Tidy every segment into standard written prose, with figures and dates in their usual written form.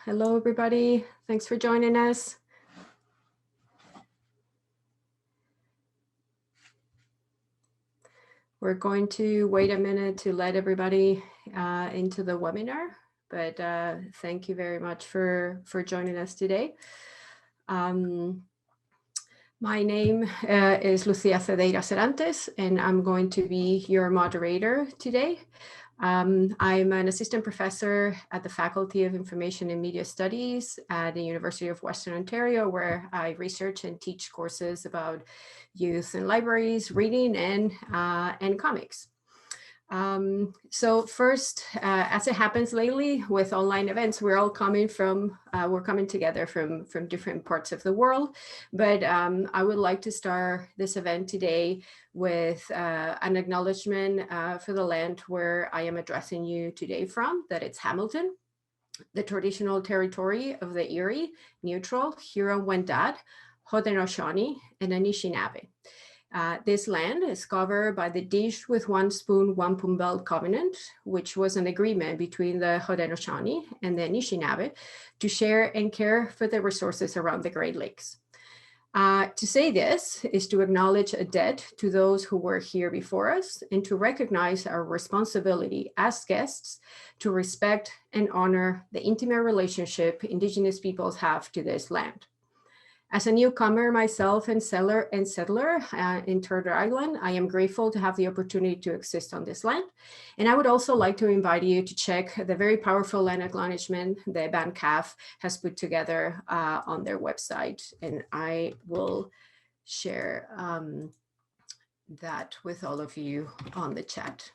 Hello, everybody. Thanks for joining us. We're going to wait a minute to let everybody into the webinar, but thank you very much for joining us today. My name is Lucia Cedeira Serantes, and I'm going to be your moderator today. I'm an assistant professor at the Faculty of Information and Media Studies at the University of Western Ontario, where I research and teach courses about youth and libraries, reading, and comics. So first, as it happens lately with online events, we're all coming together from different parts of the world. But I would like to start this event today with an acknowledgement for the land where I am addressing you today from, that it's Hamilton, the traditional territory of the Erie, Neutral, Huron-Wendat, Haudenosaunee, and Anishinaabe. This land is covered by the Dish with One Spoon, Wampum Belt Covenant, which was an agreement between the Haudenosaunee and the Anishinaabe to share and care for the resources around the Great Lakes. To say this is to acknowledge a debt to those who were here before us and to recognize our responsibility as guests to respect and honor the intimate relationship Indigenous peoples have to this land. As a newcomer myself and settler in Turtle Island, I am grateful to have the opportunity to exist on this land. And I would also like to invite you to check the very powerful land acknowledgement that BANCAF has put together on their website. And I will share that with all of you on the chat.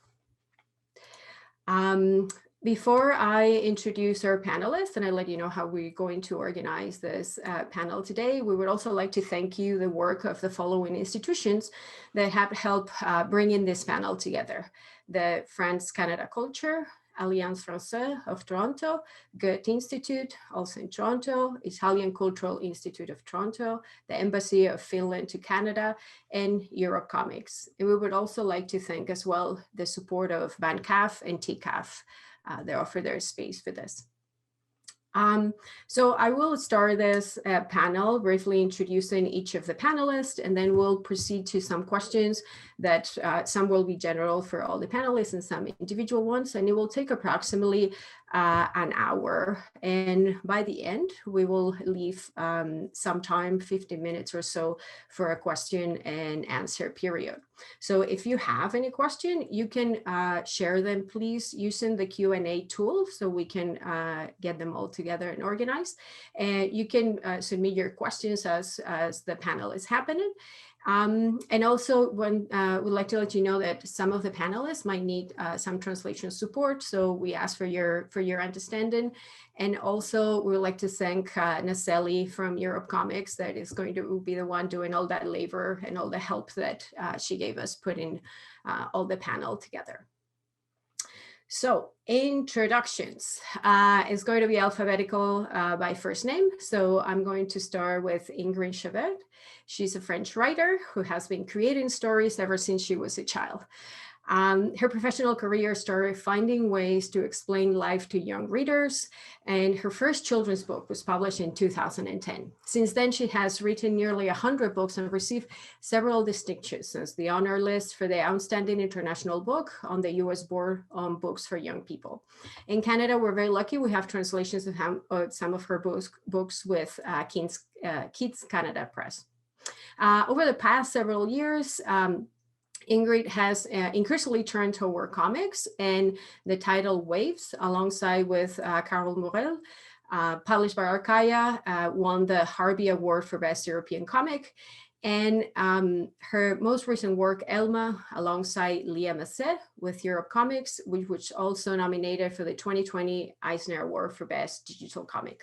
Before I introduce our panelists and I let you know how we're going to organize this panel today, we would also like to thank you the work of the following institutions that have helped bring in this panel together. The France-Canada Culture, Alliance Française of Toronto, Goethe-Institut, also in Toronto, Italian Cultural Institute of Toronto, the Embassy of Finland to Canada, and Europe Comics. And we would also like to thank as well the support of BANCAF and TCAF. They offer their space for this. So I will start this panel briefly introducing each of the panelists, and then we'll proceed to some questions that some will be general for all the panelists and some individual ones, and it will take approximately an hour. And by the end, we will leave some time, 15 minutes or so, for a question and answer period. So if you have any question, you can share them, please, using the Q&A tool so we can get them all together and organized. And you can submit your questions as the panel is happening. And also we'd like to let you know that some of the panelists might need some translation support. So we ask for your understanding. And also we would like to thank Naceli from Europe Comics that is going to be the one doing all that labor and all the help that she gave us putting all the panel together. So introductions is going to be alphabetical by first name. So I'm going to start with Ingrid Chabbert. She's a French writer who has been creating stories ever since she was a child. Her professional career started finding ways to explain life to young readers, and her first children's book was published in 2010. Since then, she has written nearly 100 books and received several distinctions as the honor list for the Outstanding International Book on the U.S. Board on Books for Young People. In Canada, we're very lucky. We have translations of some of her books with Kids Canada Press. Over the past several years, Ingrid has increasingly turned toward comics, and the title Waves, alongside with Carol Morel, published by Archaia, won the Harvey Award for Best European Comic. And her most recent work, Elma, alongside Leah Masset with Europe Comics, which was also nominated for the 2020 Eisner Award for Best Digital Comic.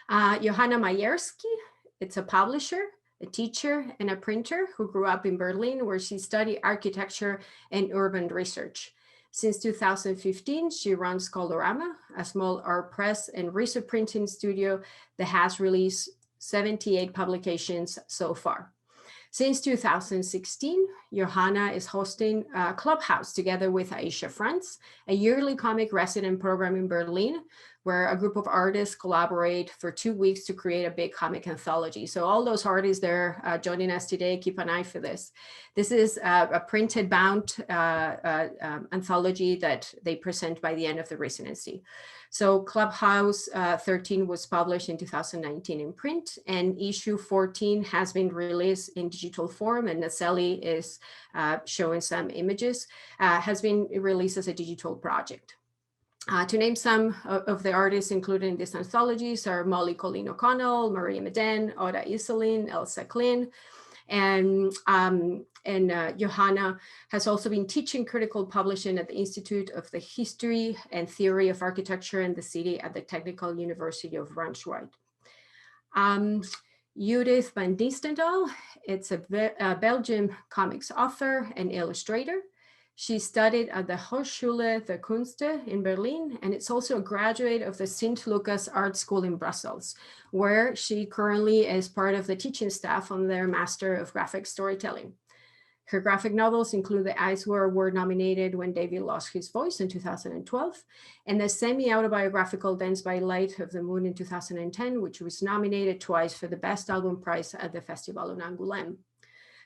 Johanna Maierski, it's a publisher, a teacher, and a printer who grew up in Berlin, where she studied architecture and urban research. Since 2015, she runs Colorama, a small art press and research printing studio that has released 78 publications so far. Since 2016, Johanna is hosting Clubhouse together with Aisha France, a yearly comic resident program in Berlin, where a group of artists collaborate for 2 weeks to create a big comic anthology. So all those artists there joining us today, keep an eye for this. This is a printed bound anthology that they present by the end of the residency. So Clubhouse 13 was published in 2019 in print, and issue 14 has been released in digital form, and Naselli is showing some images, has been released as a digital project. To name some of the artists included in these anthologies are Molly Colleen O'Connell, Maria Meden, Oda Iselin, Elsa Klin, and Johanna has also been teaching critical publishing at the Institute of the History and Theory of Architecture in the city at the Technical University of Braunschweig. Judith Vanistendael, it's a Belgian comics author and illustrator. She studied at the Hochschule der Künste in Berlin, and it's also a graduate of the St. Lucas Art School in Brussels, where she currently is part of the teaching staff on their Master of Graphic Storytelling. Her graphic novels include The Eyes Were nominated When David Lost His Voice in 2012, and the semi-autobiographical Dance by Light of the Moon in 2010, which was nominated twice for the Best Album Prize at the Festival of Angoulême.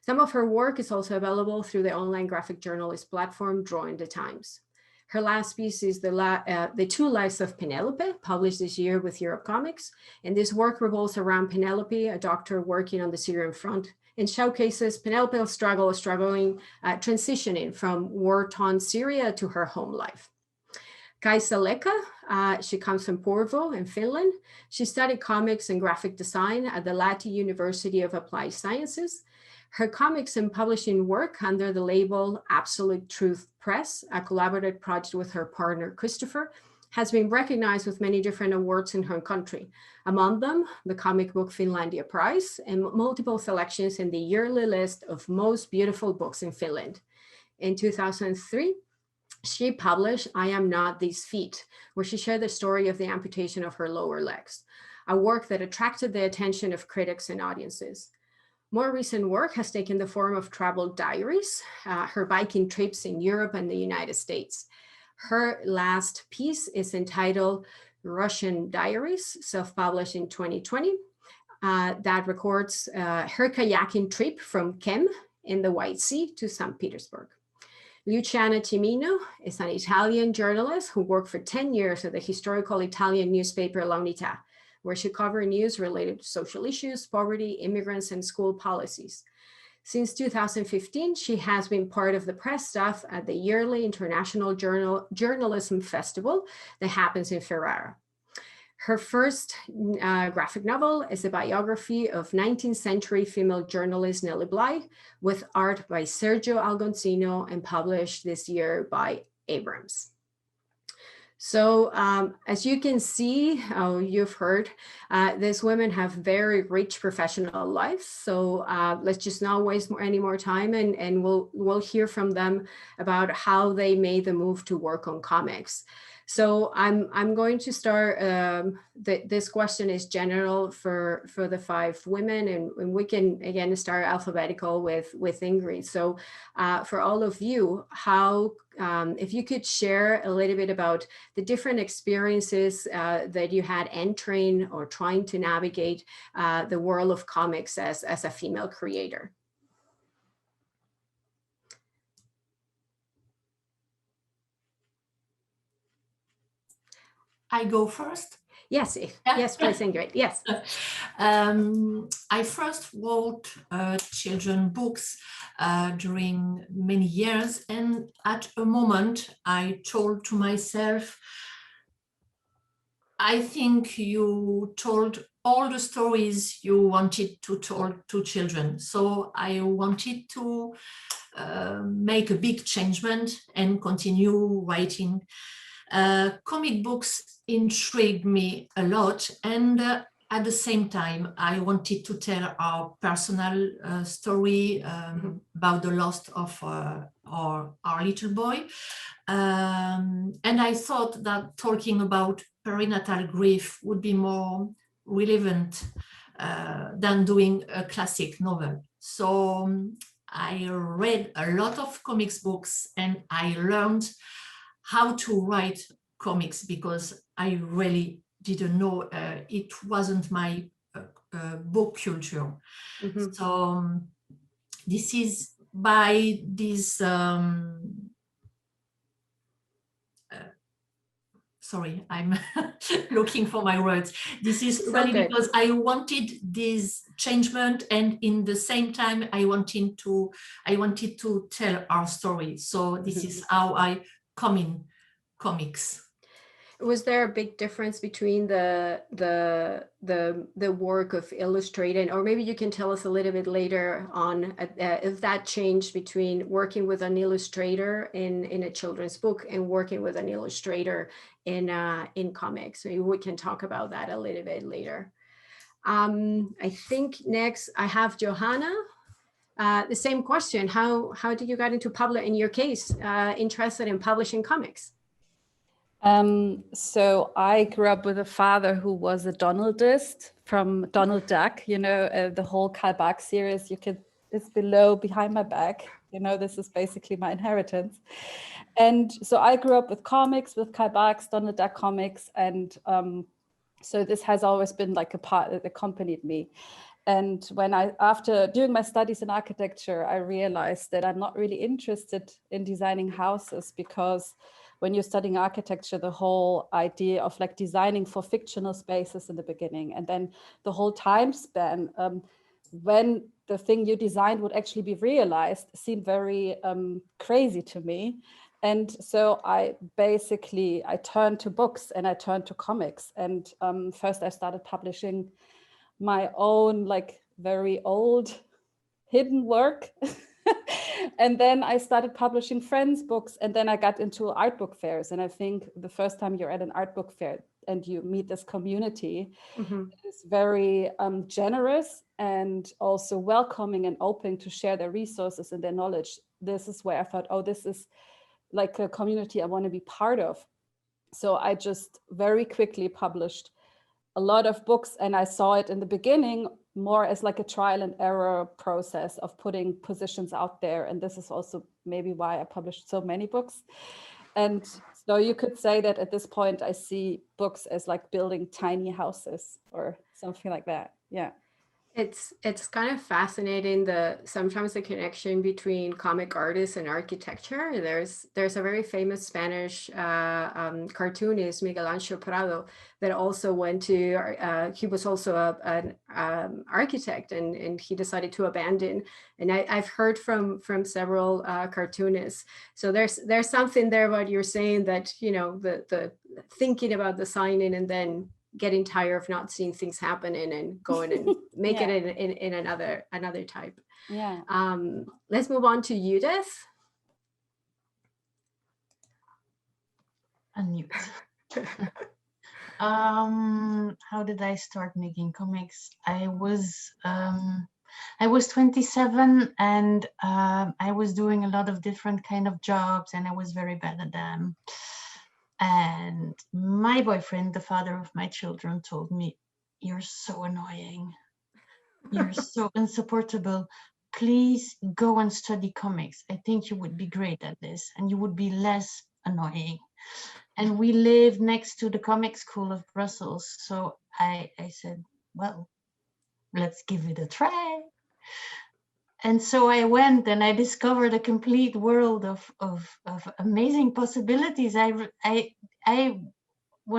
Some of her work is also available through the online graphic journalist platform Drawing the Times. Her last piece is The Two Lives of Penelope, published this year with Europe Comics. And this work revolves around Penelope, a doctor working on the Syrian front, and showcases Penelope's transitioning from war-torn Syria to her home life. Kaisa Leka, she comes from Porvoo in Finland. She studied comics and graphic design at the Lahti University of Applied Sciences. Her comics and publishing work under the label Absolute Truth Press, a collaborative project with her partner Christopher, has been recognized with many different awards in her country. Among them, the Comic Book Finlandia Prize and multiple selections in the yearly list of most beautiful books in Finland. In 2003, she published I Am Not These Feet, where she shared the story of the amputation of her lower legs, a work that attracted the attention of critics and audiences. More recent work has taken the form of travel diaries, her biking trips in Europe and the United States. Her last piece is entitled Russian Diaries, self-published in 2020, that records her kayaking trip from Kem in the White Sea to St. Petersburg. Luciana Cimino is an Italian journalist who worked for 10 years at the historical Italian newspaper La Unità, where she covered news related to social issues, poverty, immigrants, and school policies. Since 2015, she has been part of the press staff at the yearly International Journalism Festival that happens in Ferrara. Her first graphic novel is a biography of 19th century female journalist Nellie Bly, with art by Sergio Algoncino and published this year by Abrams. So as you can see, you've heard, these women have very rich professional lives. So let's just not waste any more time, and we'll hear from them about how they made the move to work on comics. So I'm going to start, this question is general for the 5 women, and we can again start alphabetical with Ingrid. So for all of you, how, if you could share a little bit about the different experiences that you had entering or trying to navigate the world of comics as a female creator. I go first? Yes, yes, please, Ingrid, yes. I first wrote children books during many years, and at a moment I told to myself, I think you told all the stories you wanted to tell to children. So I wanted to make a big changement and continue writing. Comic books intrigued me a lot, and at the same time I wanted to tell our personal story about the loss of our little boy, and I thought that talking about perinatal grief would be more relevant than doing a classic novel. So I read a lot of comics books, and I learned how to write comics because I really didn't know, it wasn't my book culture. So this is by this sorry, I'm looking for my words. This is really because I wanted this changement, and in the same time I wanted to tell our story. So this is how I come in comics. Was there a big difference between the work of illustrating, or maybe you can tell us a little bit later on if that changed between working with an illustrator in a children's book and working with an illustrator in comics? Maybe we can talk about that a little bit later. I think next I have Johanna. The same question: how did you get into in your case interested in publishing comics? So I grew up with a father who was a Donaldist from Donald Duck, you know, the whole Chabbert series. It's behind my back, you know, this is basically my inheritance. And so I grew up with comics, with Chabbert, Donald Duck comics. And so this has always been like a part that accompanied me. And during my studies in architecture, I realized that I'm not really interested in designing houses, because when you're studying architecture, the whole idea of like designing for fictional spaces in the beginning, and then the whole time span when the thing you designed would actually be realized seemed very crazy to me. And so I turned to books and I turned to comics. And first I started publishing my own like very old hidden work. And then I started publishing friends' books, and then I got into art book fairs. And I think the first time you're at an art book fair and you meet this community, it's very generous and also welcoming and open to share their resources and their knowledge. This is where I thought, oh, this is like a community I want to be part of. So I just very quickly published a lot of books, and I saw it in the beginning more as like a trial and error process of putting positions out there. And this is also maybe why I published so many books. And so you could say that at this point, I see books as like building tiny houses or something like that. Yeah. It's kind of fascinating sometimes the connection between comic artists and architecture. There's a very famous Spanish cartoonist, Miguel Angel Prado, that also went to he was also an architect, and he decided to abandon. And I've heard from several cartoonists. So there's something there about you're saying that, you know, the thinking about designing and then getting tired of not seeing things happening and going and make it in another type. Yeah. Let's move on to Judith. Unmute. How did I start making comics? I was 27, and I was doing a lot of different kind of jobs, and I was very bad at them. And my boyfriend, the father of my children, told me, "You're so annoying. You're so insupportable. Please go and study comics. I think you would be great at this, and you would be less annoying." And we lived next to the comic school of Brussels. So I said, well, let's give it a try. And so I went and I discovered a complete world of amazing possibilities. When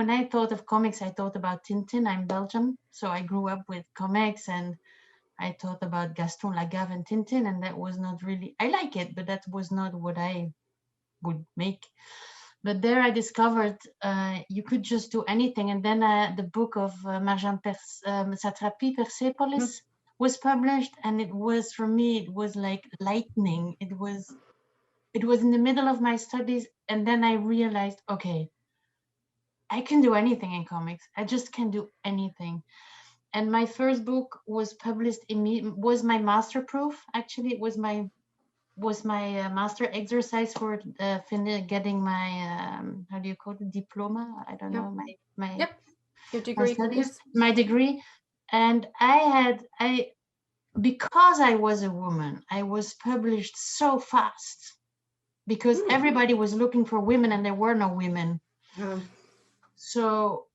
I thought of comics, I thought about Tintin. I'm Belgian, so I grew up with comics, and I thought about Gaston Lagaffe and Tintin, and that was not really, I like it, but that was not what I would make. But there I discovered you could just do anything. And then the book of Marjane Satrapi, Persepolis, was published, and it was, for me, it was like lightning. It was in the middle of my studies, and then I realized, okay, I can do anything in comics. I just can do anything. And my first book was published was my master proof. Actually, it was my master exercise for getting my how do you call it, diploma? I don't know, my your degree, studies, my degree. And because I was a woman, I was published so fast, because everybody was looking for women and there were no women. So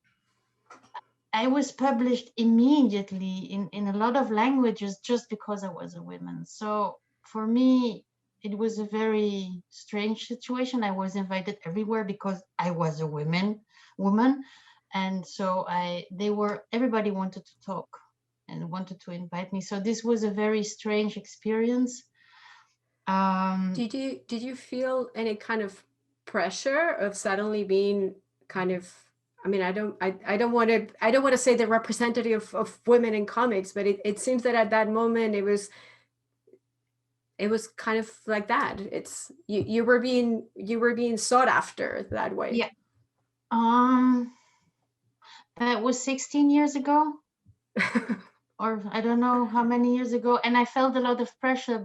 I was published immediately in a lot of languages just because I was a woman. So for me, it was a very strange situation. I was invited everywhere because I was a woman. And so everybody wanted to talk and wanted to invite me. So this was a very strange experience. Did you feel any kind of pressure of suddenly being kind of, I mean, I don't want to say the representative of women in comics, but it seems that at that moment it was kind of like that. It's you were being sought after that way. Yeah. That was 16 years ago. Or I don't know how many years ago, and I felt a lot of pressure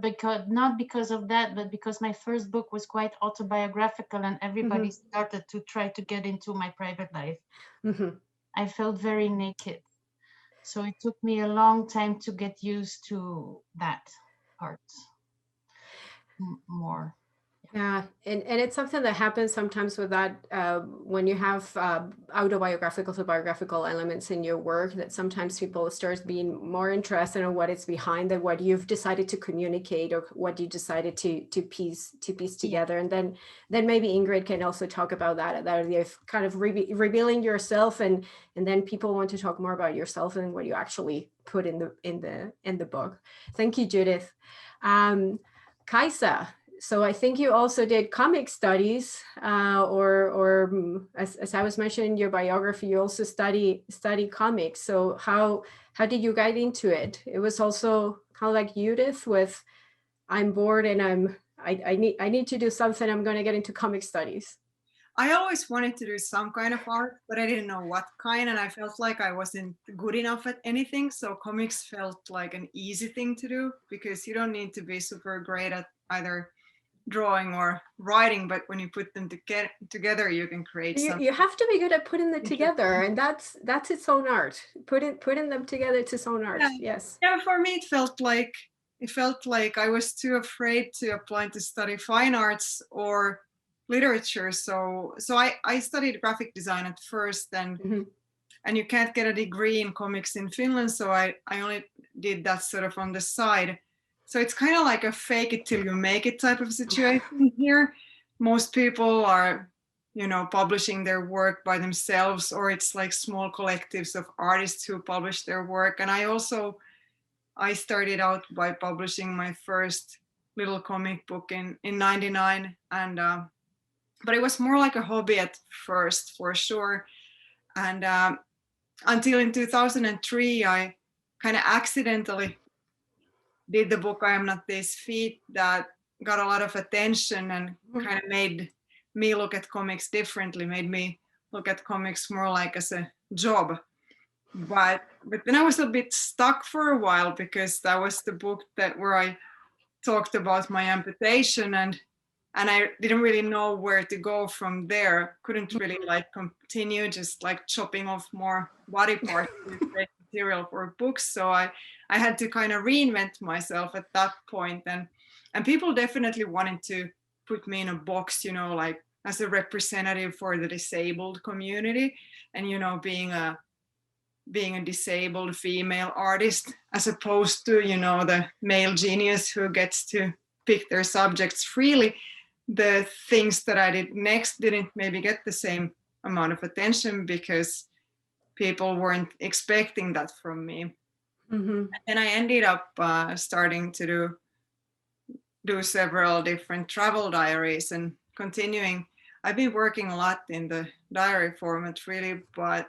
not because of that, but because my first book was quite autobiographical, and everybody started to try to get into my private life. I felt very naked, so it took me a long time to get used to that part more. Yeah, and it's something that happens sometimes with that when you have autobiographical to biographical elements in your work, that sometimes people start being more interested in what is behind than what you've decided to communicate or what you decided to piece together. And then maybe Ingrid can also talk about that idea of kind of revealing yourself, and then people want to talk more about yourself and what you actually put in the book. Thank you, Judith. Kaisa. So I think you also did comic studies, or as I was mentioning in your biography, you also study comics. So how did you get into it? It was also kind of like Judith with, I'm bored and I need to do something. I'm going to get into comic studies. I always wanted to do some kind of art, but I didn't know what kind, and I felt like I wasn't good enough at anything. So comics felt like an easy thing to do because you don't need to be super great at either drawing or writing, but when you put them together you can create something. You have to be good at putting them together, and that's its own art. Putting them together, it's its own art. Yes. Yeah, for me it felt like I was too afraid to apply to study fine arts or literature, so I studied graphic design at first, and you can't get a degree in comics in Finland, so I only did that sort of on the side. So it's kind of like a fake it till you make it type of situation here. Most people are, publishing their work by themselves, or it's like small collectives of artists who publish their work. And I started out by publishing my first little comic book in 99, and but it was more like a hobby at first, for sure. And until in 2003, I kind of accidentally did the book I Am Not These Feet, that got a lot of attention and kind of made me look at comics differently, made me look at comics more like as a job. But then I was a bit stuck for a while, because that was the book where I talked about my amputation, and I didn't really know where to go from there. Couldn't really continue just chopping off more body parts to create material for books. So I had to kind of reinvent myself at that point, and people definitely wanted to put me in a box, as a representative for the disabled community, and being a disabled female artist, as opposed to the male genius who gets to pick their subjects freely. The things that I did next didn't maybe get the same amount of attention because people weren't expecting that from me. And I ended up starting to do several different travel diaries and continuing. I've been working a lot in the diary format, really, but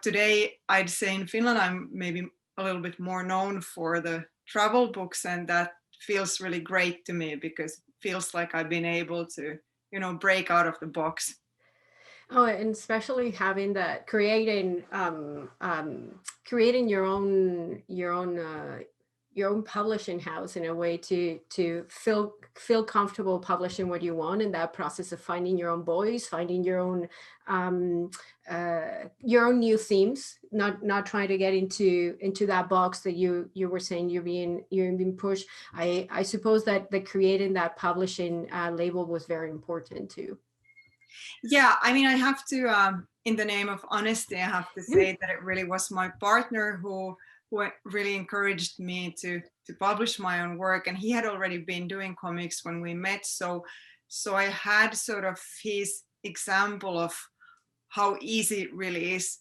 today I'd say in Finland I'm maybe a little bit more known for the travel books, and that feels really great to me because it feels like I've been able to, break out of the box. Oh, and especially having that, creating your own publishing house in a way to feel comfortable publishing what you want, in that process of finding your own voice, finding your own new themes, not trying to get into that box that you were saying you're being pushed. I suppose that creating that publishing label was very important too. Yeah, I mean, I have to, in the name of honesty, I have to say that it really was my partner who really encouraged me to publish my own work, and he had already been doing comics when we met. So I had sort of his example of how easy it really is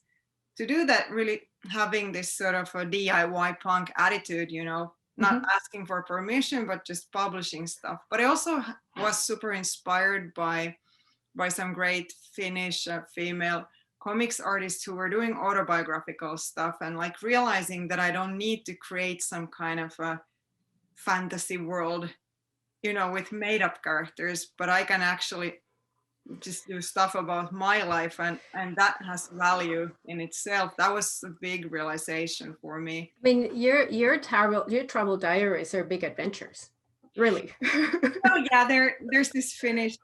to do that, really having this sort of a DIY punk attitude, you know, not asking for permission, but just publishing stuff. But I also was super inspired by some great Finnish female comics artists who were doing autobiographical stuff, and like realizing that I don't need to create some kind of a fantasy world, you know, with made up characters, but I can actually just do stuff about my life, and that has value in itself. That was a big realization for me. I mean, your travel diaries are big adventures, really. Oh yeah, there's this Finnish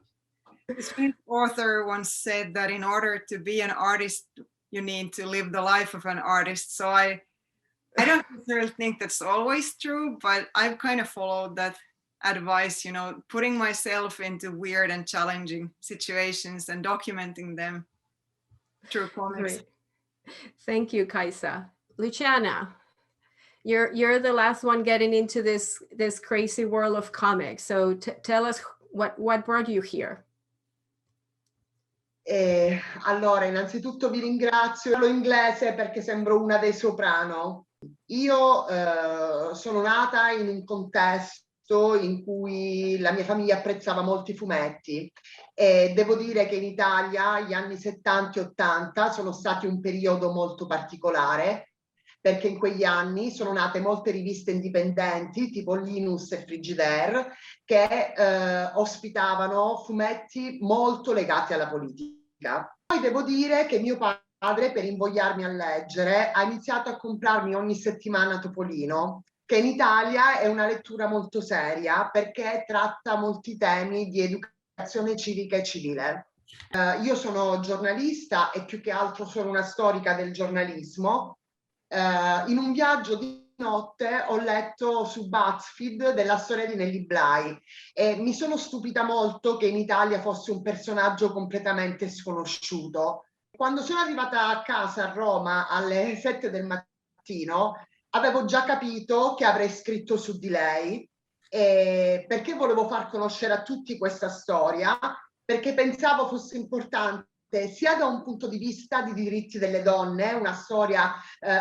author once said that in order to be an artist, you need to live the life of an artist. So I don't necessarily think that's always true, but I've kind of followed that advice, you know, putting myself into weird and challenging situations and documenting them through comics. Great. Thank you, Kaisa. Luciana, you're the last one getting into this crazy world of comics. So tell us what brought you here. Allora, innanzitutto vi ringrazio. Parlo inglese perché sembro una dei soprano. Io sono nata in un contesto in cui la mia famiglia apprezzava molti fumetti, e devo dire che in Italia gli anni 70 e 80 sono stati un periodo molto particolare, perché in quegli anni sono nate molte riviste indipendenti tipo Linus e Frigidaire che ospitavano fumetti molto legati alla politica. Poi devo dire che mio padre, per invogliarmi a leggere, ha iniziato a comprarmi ogni settimana Topolino, che in Italia è una lettura molto seria perché tratta molti temi di educazione civica e civile. Io sono giornalista e più che altro sono una storica del giornalismo. In un viaggio di notte ho letto su BuzzFeed della storia di Nelly Bly e mi sono stupita molto che in Italia fosse un personaggio completamente sconosciuto. Quando sono arrivata a casa a Roma alle 7 del mattino avevo già capito che avrei scritto su di lei, perché volevo far conoscere a tutti questa storia, perché pensavo fosse importante sia da un punto di vista di diritti delle donne, una storia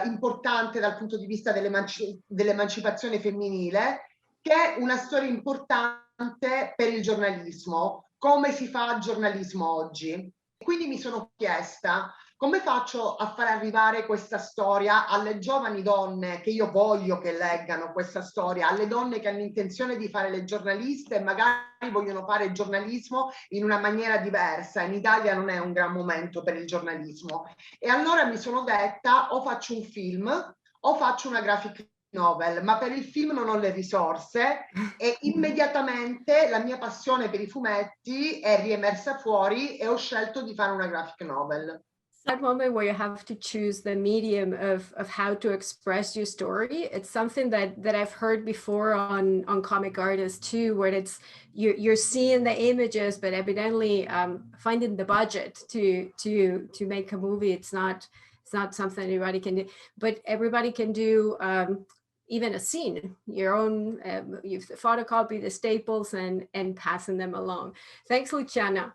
importante dal punto di vista dell'emancipazione femminile, che una storia importante per il giornalismo, come si fa giornalismo oggi. Quindi mi sono chiesta come faccio a far arrivare questa storia alle giovani donne che io voglio che leggano questa storia, alle donne che hanno intenzione di fare le giornaliste e magari vogliono fare giornalismo in una maniera diversa. In Italia non è un gran momento per il giornalismo. E allora mi sono detta o faccio un film o faccio una graphic novel, ma per il film non ho le risorse e immediatamente la mia passione per i fumetti è riemersa fuori e ho scelto di fare una graphic novel. That moment where you have to choose the medium of how to express your story, it's something that I've heard before on comic artists too, where it's you're seeing the images, but evidently finding the budget to make a movie, it's not something everybody can do, but everybody can do even a scene, your own, you photocopy the staples and passing them along. Thanks, Luciana.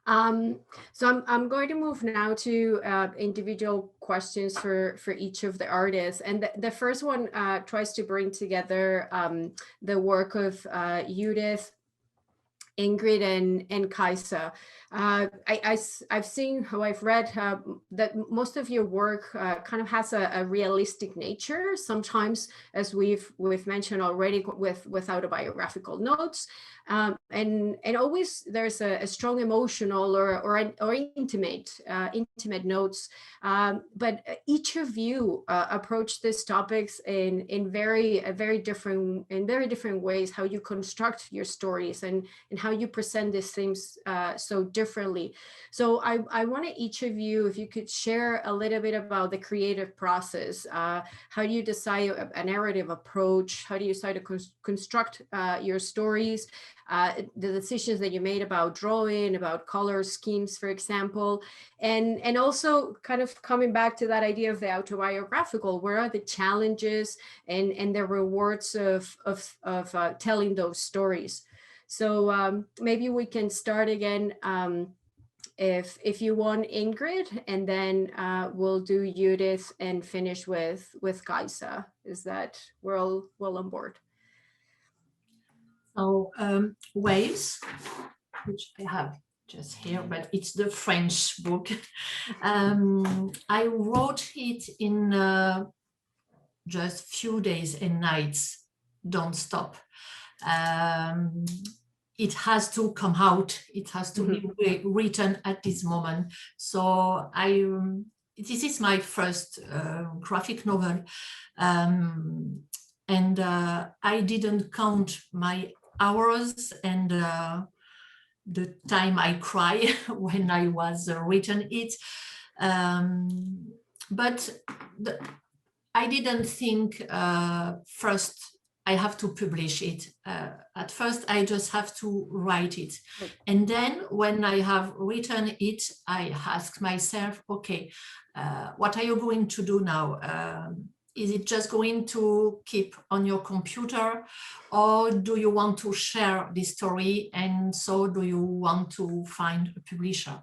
So I'm going to move now to individual questions for each of the artists. And the first one tries to bring together the work of Judith, Ingrid, and Kaisa. I've seen, how I've read that most of your work kind of has a realistic nature, sometimes, as we've mentioned already, with autobiographical notes. And always there's a strong emotional or intimate notes, but each of you approach these topics in very different ways, how you construct your stories and how you present these things so differently differently. So I wanted each of you, if you could share a little bit about the creative process. How do you decide a narrative approach? How do you decide to construct your stories? The decisions that you made about drawing, about color schemes, for example, and also kind of coming back to that idea of the autobiographical. Where are the challenges and the rewards of telling those stories? So maybe we can start again. If you want, Ingrid, and then we'll do Judith and finish with Kaisa. Is that we're all well on board? So Wales, which I have just here, but it's the French book. I wrote it in just few days and nights, don't stop. It has to come out. It has to be written at this moment. So this is my first graphic novel. And I didn't count my hours and the time I cry when I was written it. But I didn't think first I have to publish it. At first, I just have to write it. And then when I have written it, I ask myself, okay, what are you going to do now? Is it just going to keep on your computer, or do you want to share this story? And so do you want to find a publisher?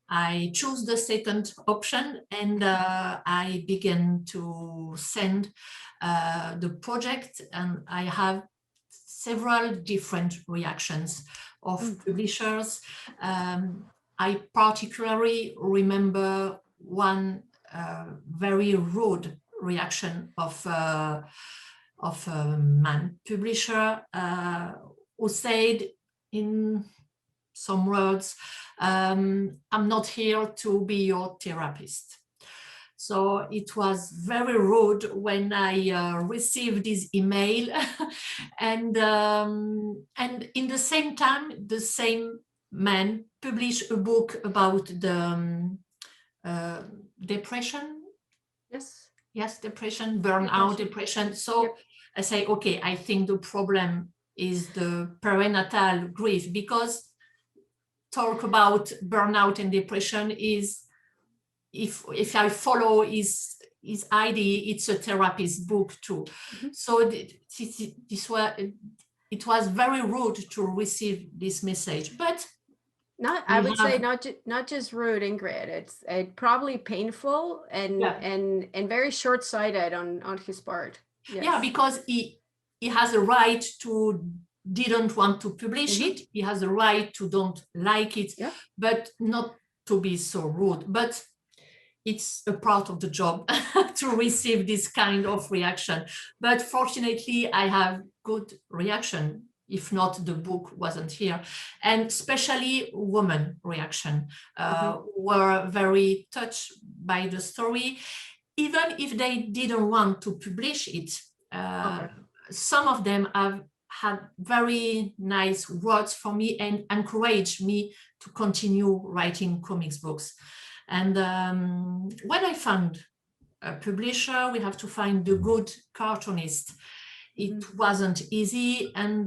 I chose the second option, and I began to send the project, and I have several different reactions of publishers. I particularly remember one very rude reaction of a man publisher who said in some words, I'm not here to be your therapist. So it was very rude when I received this email, and in the same time, the same man published a book about the depression. Yes, depression, burnout, depression. So yep. I say, okay, I think the problem is the perinatal grief, because talk about burnout and depression is, if I follow his idea, it's a therapist book too. So it was very rude to receive this message, but I would say not just rude, Ingrid. It's probably painful and very short-sighted on his part. Yes. Yeah, because he has a right to didn't want to publish it. He has a right to don't like it, but not to be so rude. But it's a part of the job to receive this kind of reaction. But fortunately, I have good reaction. If not, the book wasn't here. And especially women reaction were very touched by the story, even if they didn't want to publish it. Some of them have had very nice words for me and encouraged me to continue writing comics books. And when I found a publisher, we have to find the good cartoonist. It wasn't easy, and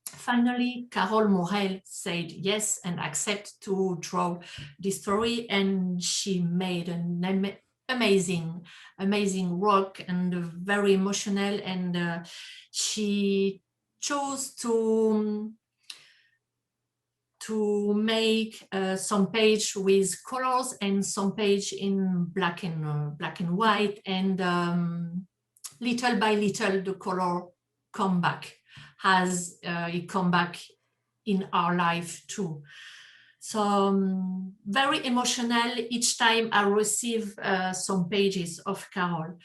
finally Carole Morel said yes and accept to draw this story, and she made an amazing work and very emotional, and she chose to make some page with colors and some page in black and white, and little by little the color come back as it come back in our life too. So very emotional each time I receive some pages of Carole.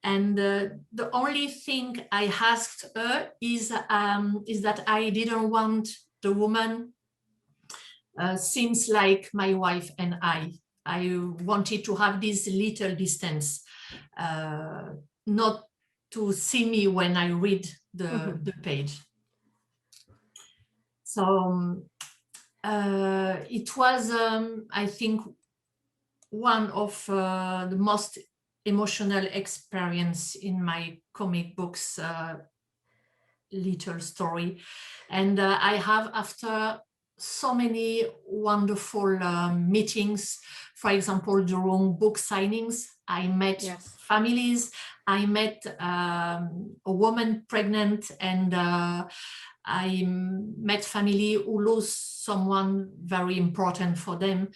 And the only thing I asked her is that I didn't want the woman seems like my wife and I wanted to have this little distance, not to see me when I read the page. So it was, I think, one of the most emotional experience in my comic books little story. And I have, after so many wonderful meetings, for example, during book signings, I met families, I met a woman pregnant, and I met family who lost someone very important for them.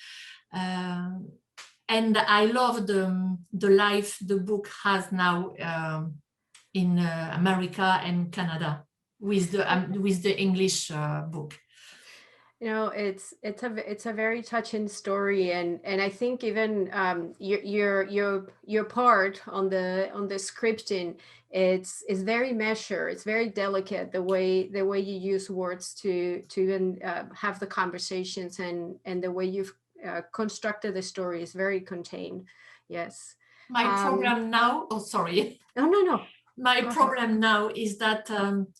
And I love the life the book has now in America and Canada with the English book. You know, it's a very touching story, and I think even your part on the scripting, it's very measured, it's very delicate, the way you use words to even have the conversations, and the way you've constructed the story is very contained. Yes. My problem now, oh sorry. No. My problem now is that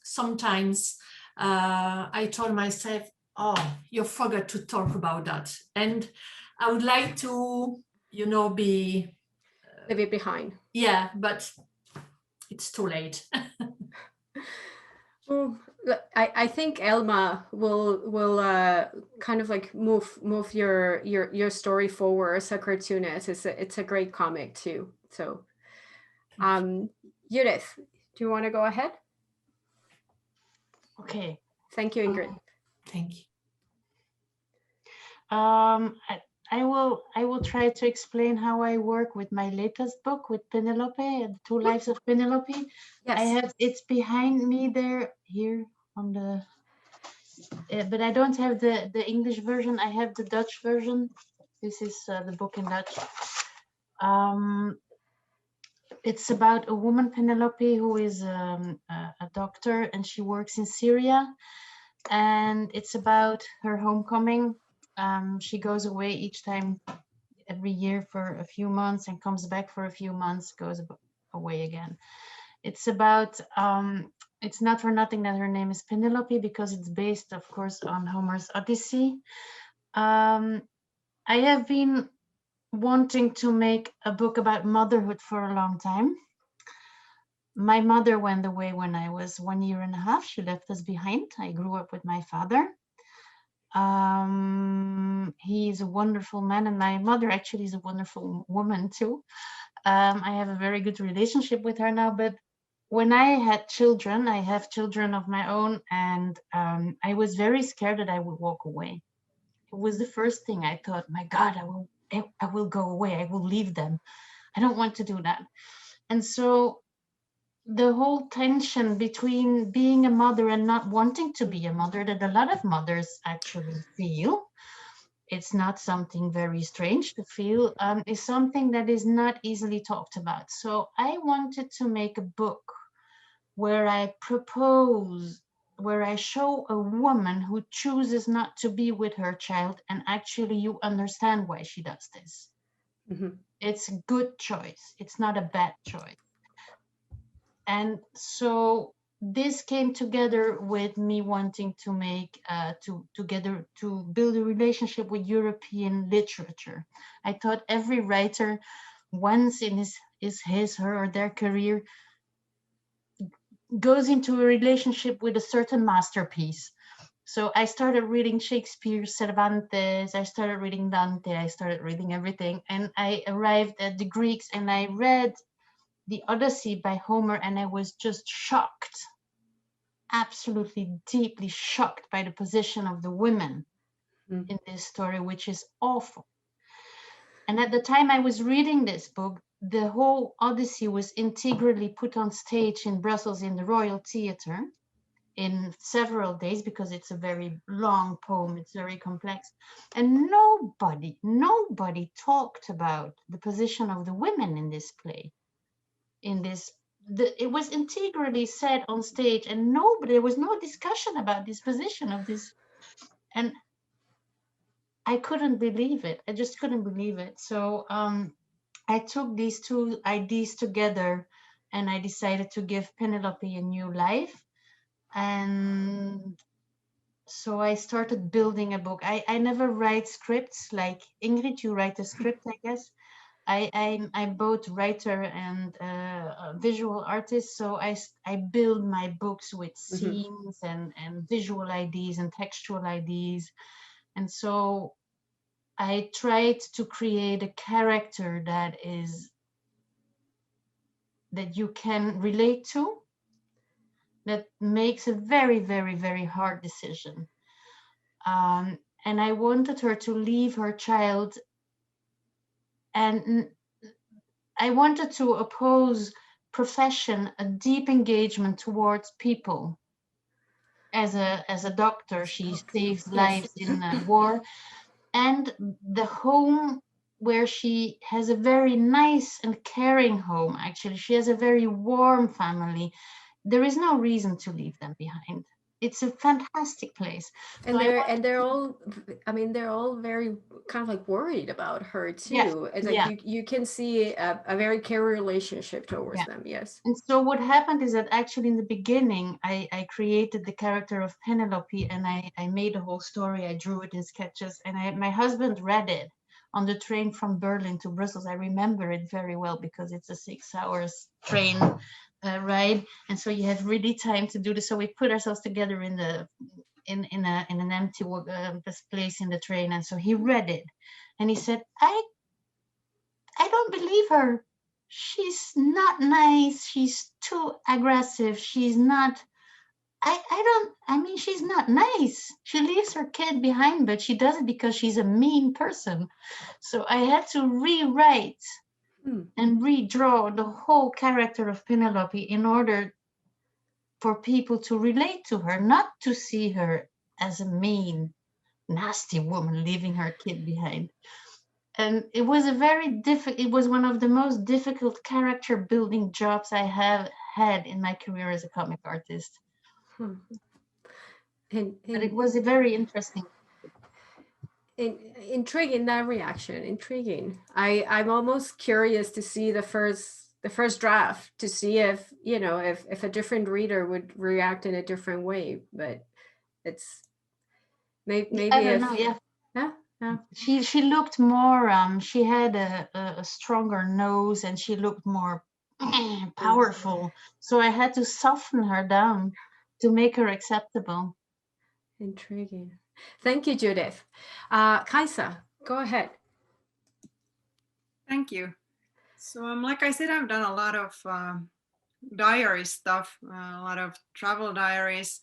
sometimes I told myself, oh, you forgot to talk about that. And I would like to, you know, leave it behind. Yeah, but it's too late. Well, I think Elma will kind of like move your story forward as a cartoonist. It's a great comic too. So, Judith, do you want to go ahead? Okay. Thank you, Ingrid. Thank you. I will try to explain how I work with my latest book with Penelope, The Two Lives of Penelope. Yes. It's behind me there, here on the, but I don't have the English version. I have the Dutch version. This is the book in Dutch. It's about a woman, Penelope, who is a doctor, and she works in Syria. And it's about her homecoming. She goes away each time, every year for a few months, and comes back for a few months, goes away again. It's about, it's not for nothing that her name is Penelope, because it's based, of course, on Homer's Odyssey. I have been wanting to make a book about motherhood for a long time. My mother went away when I was 1.5 years. She left us behind. I grew up with my father. He is a wonderful man, and my mother actually is a wonderful woman too. I have a very good relationship with her now, but when I had children, I have children of my own, and I was very scared that I would walk away. It was the first thing I thought, my God, I will go away. I will leave them. I don't want to do that. And so the whole tension between being a mother and not wanting to be a mother, that a lot of mothers actually feel, it's not something very strange to feel, is something that is not easily talked about. So I wanted to make a book where I show a woman who chooses not to be with her child, and actually you understand why she does this. Mm-hmm. It's a good choice. It's not a bad choice. And so this came together with me wanting to make, to build a relationship with European literature. I thought every writer once in his, her, or their career goes into a relationship with a certain masterpiece. So I started reading Shakespeare, Cervantes, I started reading Dante, I started reading everything. And I arrived at the Greeks, and I read the Odyssey by Homer, and I was just shocked, absolutely deeply shocked by the position of the women in this story, which is awful. And at the time I was reading this book, the whole Odyssey was integrally put on stage in Brussels in the Royal Theatre in several days, because it's a very long poem, it's very complex. And nobody talked about the position of the women in this play. It was integrally said on stage, and there was no discussion about this position of this. And I couldn't believe it. I just couldn't believe it. So I took these two ideas together, and I decided to give Penelope a new life. And so I started building a book. I never write scripts like Ingrid. You write a script, I guess. I'm both writer and a visual artist, so I build my books with scenes and visual ideas and textual ideas, and so I tried to create a character that you can relate to, that makes a very, very, very hard decision. And I wanted her to leave her child, and I wanted to oppose profession, a deep engagement towards people. As a doctor, she saves lives in war, and the home where she has a very nice and caring home. Actually, she has a very warm family. There is no reason to leave them behind. It's a fantastic place. And they're all, I mean, they're all very kind of like worried about her too. Yes, It's like you can see a very care relationship towards them. Yes. And so what happened is that actually in the beginning, I created the character of Penelope, and I made a whole story. I drew it in sketches, and my husband read it on the train from Berlin to Brussels. I remember it very well because it's a 6 hours train ride, and so you have really time to do this. So we put ourselves together in an empty this place in the train, and so he read it, and he said, I don't believe her. She's not nice. She's too aggressive. She's not. I mean, she's not nice. She leaves her kid behind, but she does it because she's a mean person. So I had to rewrite and redraw the whole character of Penelope in order for people to relate to her, not to see her as a mean, nasty woman leaving her kid behind. And it was it was one of the most difficult character building jobs I have had in my career as a comic artist. But it was a very interesting. Intriguing, that reaction, intriguing. I'm almost curious to see the first draft, to see if, you know, if a different reader would react in a different way, but it's maybe I don't know, yeah. She looked more she had a stronger nose, and she looked more powerful, so I had to soften her down to make her acceptable. Intriguing. Thank you, Judith. Kaisa, go ahead. Thank you. So like I said, I've done a lot of diary stuff, a lot of travel diaries,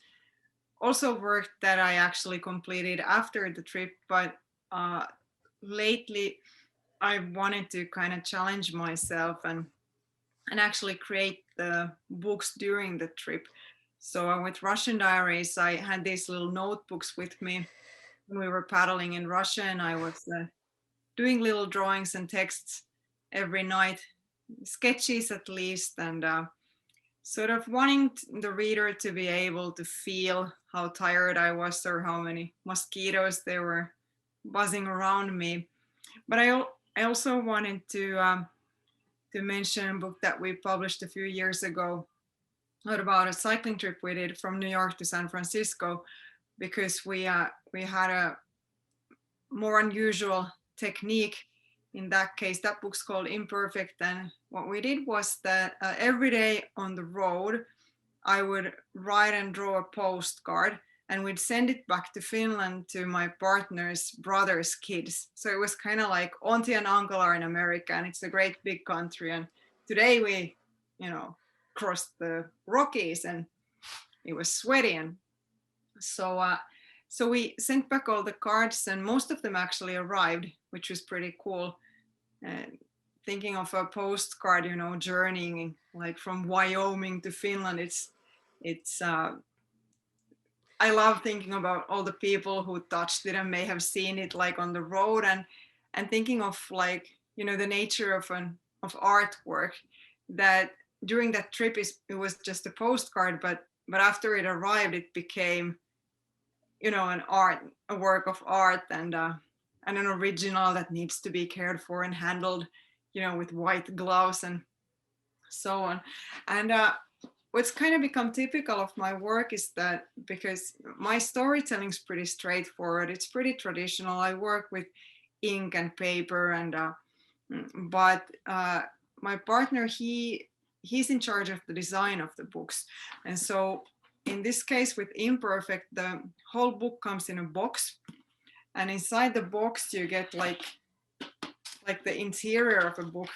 also work that I actually completed after the trip, but lately I wanted to kind of challenge myself and actually create the books during the trip. So with Russian diaries, I had these little notebooks with me when we were paddling in Russia, and I was doing little drawings and texts every night, sketches at least, and sort of wanting the reader to be able to feel how tired I was or how many mosquitoes there were buzzing around me. But I also wanted to mention a book that we published a few years ago about a cycling trip we did from New York to San Francisco, because we had a more unusual technique. In that case, that book's called Imperfect, and what we did was that every day on the road I would write and draw a postcard, and we'd send it back to Finland to my partner's brother's kids. So it was kind of like auntie and uncle are in America, and it's a great big country, and today we, you know, crossed the Rockies and it was sweaty, and so we sent back all the cards, and most of them actually arrived, which was pretty cool. And thinking of a postcard, you know, journeying like from Wyoming to Finland, it's I love thinking about all the people who touched it and may have seen it like on the road, and thinking of, like, you know, the nature of artwork, that during that trip it was just a postcard, but after it arrived it became, you know, a work of art, and an original that needs to be cared for and handled, you know, with white gloves and so on. And what's kind of become typical of my work is that because my storytelling is pretty straightforward, it's pretty traditional. I work with ink and paper, and but my partner, he's in charge of the design of the books. And so in this case with Imperfect, the whole book comes in a box, and inside the box you get like the interior of a book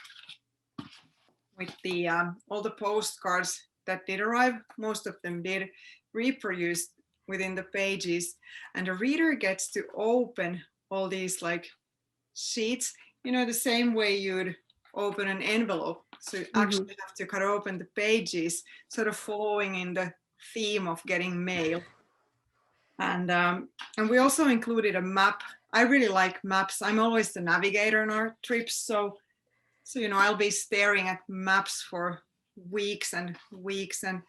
with the all the postcards that did arrive. Most of them did, reproduced within the pages, and the reader gets to open all these like sheets, you know, the same way you'd open an envelope. So you actually have to cut open the pages, sort of following in the theme of getting mail. And we also included a map. I really like maps. I'm always the navigator on our trips, so you know, I'll be staring at maps for weeks and weeks, and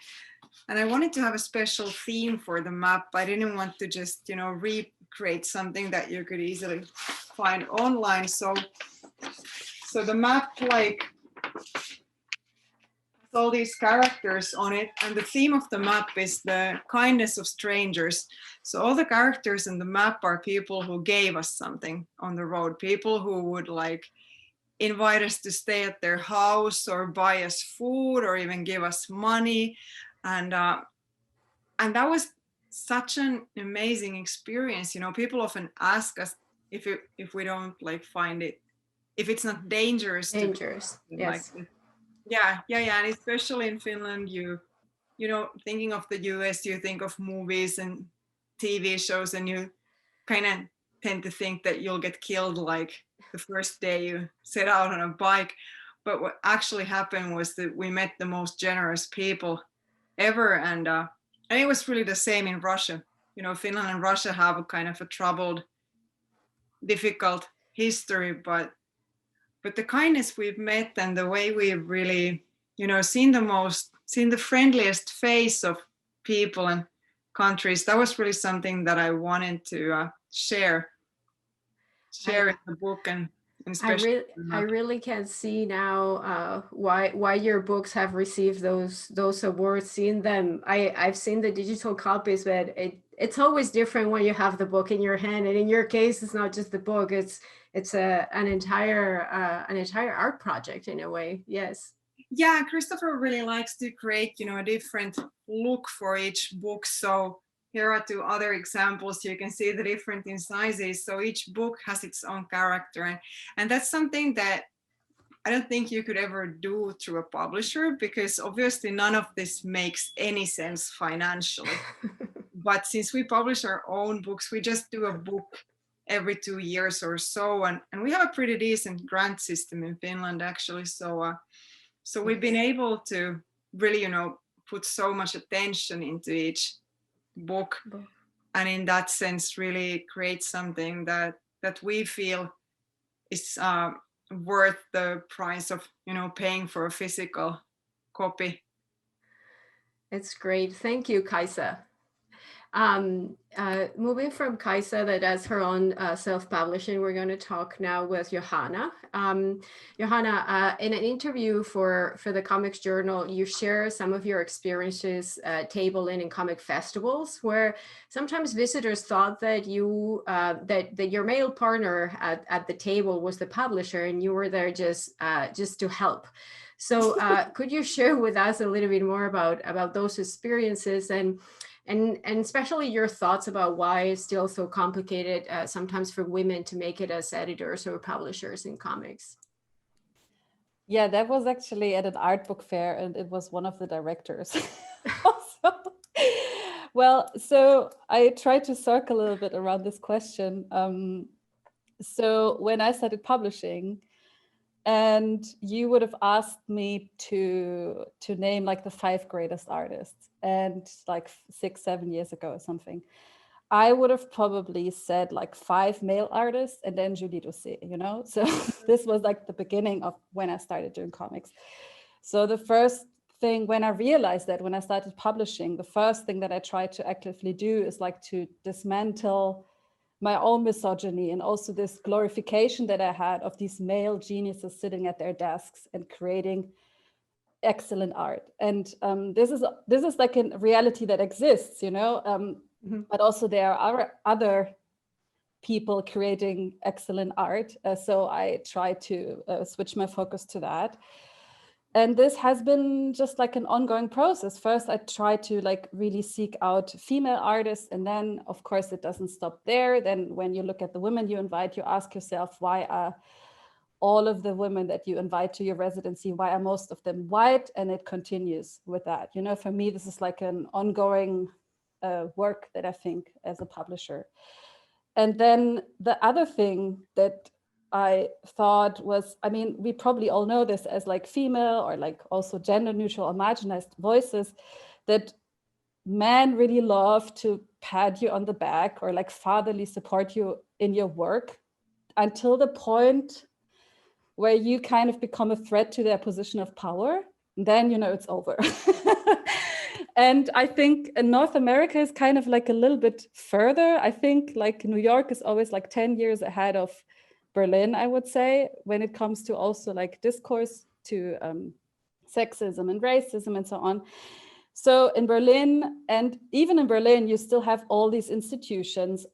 I wanted to have a special theme for the map. I didn't want to just, you know, recreate something that you could easily find online. So the map like has all these characters on it, and the theme of the map is the kindness of strangers. So all the characters in the map are people who gave us something on the road, people who would like invite us to stay at their house or buy us food or even give us money. And that was such an amazing experience. You know, people often ask us if we don't like find it, if it's not dangerous. Dangerous, yes. Like, yeah. And especially in Finland, you know, thinking of the US, you think of movies and TV shows, and you kind of tend to think that you'll get killed like the first day you set out on a bike. But what actually happened was that we met the most generous people ever, and it was really the same in Russia. You know, Finland and Russia have a kind of a troubled, difficult history, but the kindness we've met and the way we've really, you know, seen the friendliest face of people and countries, that was really something that I wanted to share in the book. And especially I really can see now why your books have received those awards. Seeing them, I've seen the digital copies, but it's always different when you have the book in your hand. And in your case, it's not just the book; it's an entire art project in a way. Yes. Yeah, Christopher really likes to create, you know, a different look for each book. So here are two other examples. You can see the different in sizes. So each book has its own character. And that's something that I don't think you could ever do through a publisher, because obviously none of this makes any sense financially. But since we publish our own books, we just do a book every 2 years or so. And we have a pretty decent grant system in Finland, actually. So we've been able to really, you know, put so much attention into each book, and in that sense really create something that we feel is worth the price of, you know, paying for a physical copy. It's great. Thank you, Kaisa. Moving from Kaisa that does her own self-publishing, we're going to talk now with Johanna. Johanna, in an interview for the Comics Journal, you share some of your experiences tabling in comic festivals, where sometimes visitors thought that you that your male partner at the table was the publisher, and you were there just to help. So could you share with us a little bit more about those experiences, and especially your thoughts about why it's still so complicated sometimes for women to make it as editors or publishers in comics? Yeah, that was actually at an art book fair, and it was one of the directors. Well, so I tried to circle a little bit around this question. So when I started publishing, and you would have asked me to name like the 5 greatest artists, and like 6-7 years ago or something, I would have probably said like 5 male artists and then Judith, you know? So this was like the beginning of when I started doing comics. So the first thing, when I realized that when I started publishing, the first thing that I tried to actively do is like to dismantle my own misogyny, and also this glorification that I had of these male geniuses sitting at their desks and creating excellent art. And this is like a reality that exists, you know, but also there are other people creating excellent art. So I try to switch my focus to that. And this has been just like an ongoing process. First, I try to like really seek out female artists. And then, of course, it doesn't stop there. Then when you look at the women you invite, you ask yourself, why are all of the women that you invite to your residency, why are most of them white? And it continues with that. You know, for me, this is like an ongoing work that I think as a publisher. And then the other thing that I thought was, I mean, we probably all know this as like female or like also gender neutral or marginalized voices, that men really love to pat you on the back or like fatherly support you in your work until the point where you kind of become a threat to their position of power. Then, you know, it's over. And I think North America is kind of like a little bit further. I think like New York is always like 10 years ahead of Berlin, I would say, when it comes to also like discourse to sexism and racism and so on. So in Berlin, and even in Berlin, you still have all these institutions,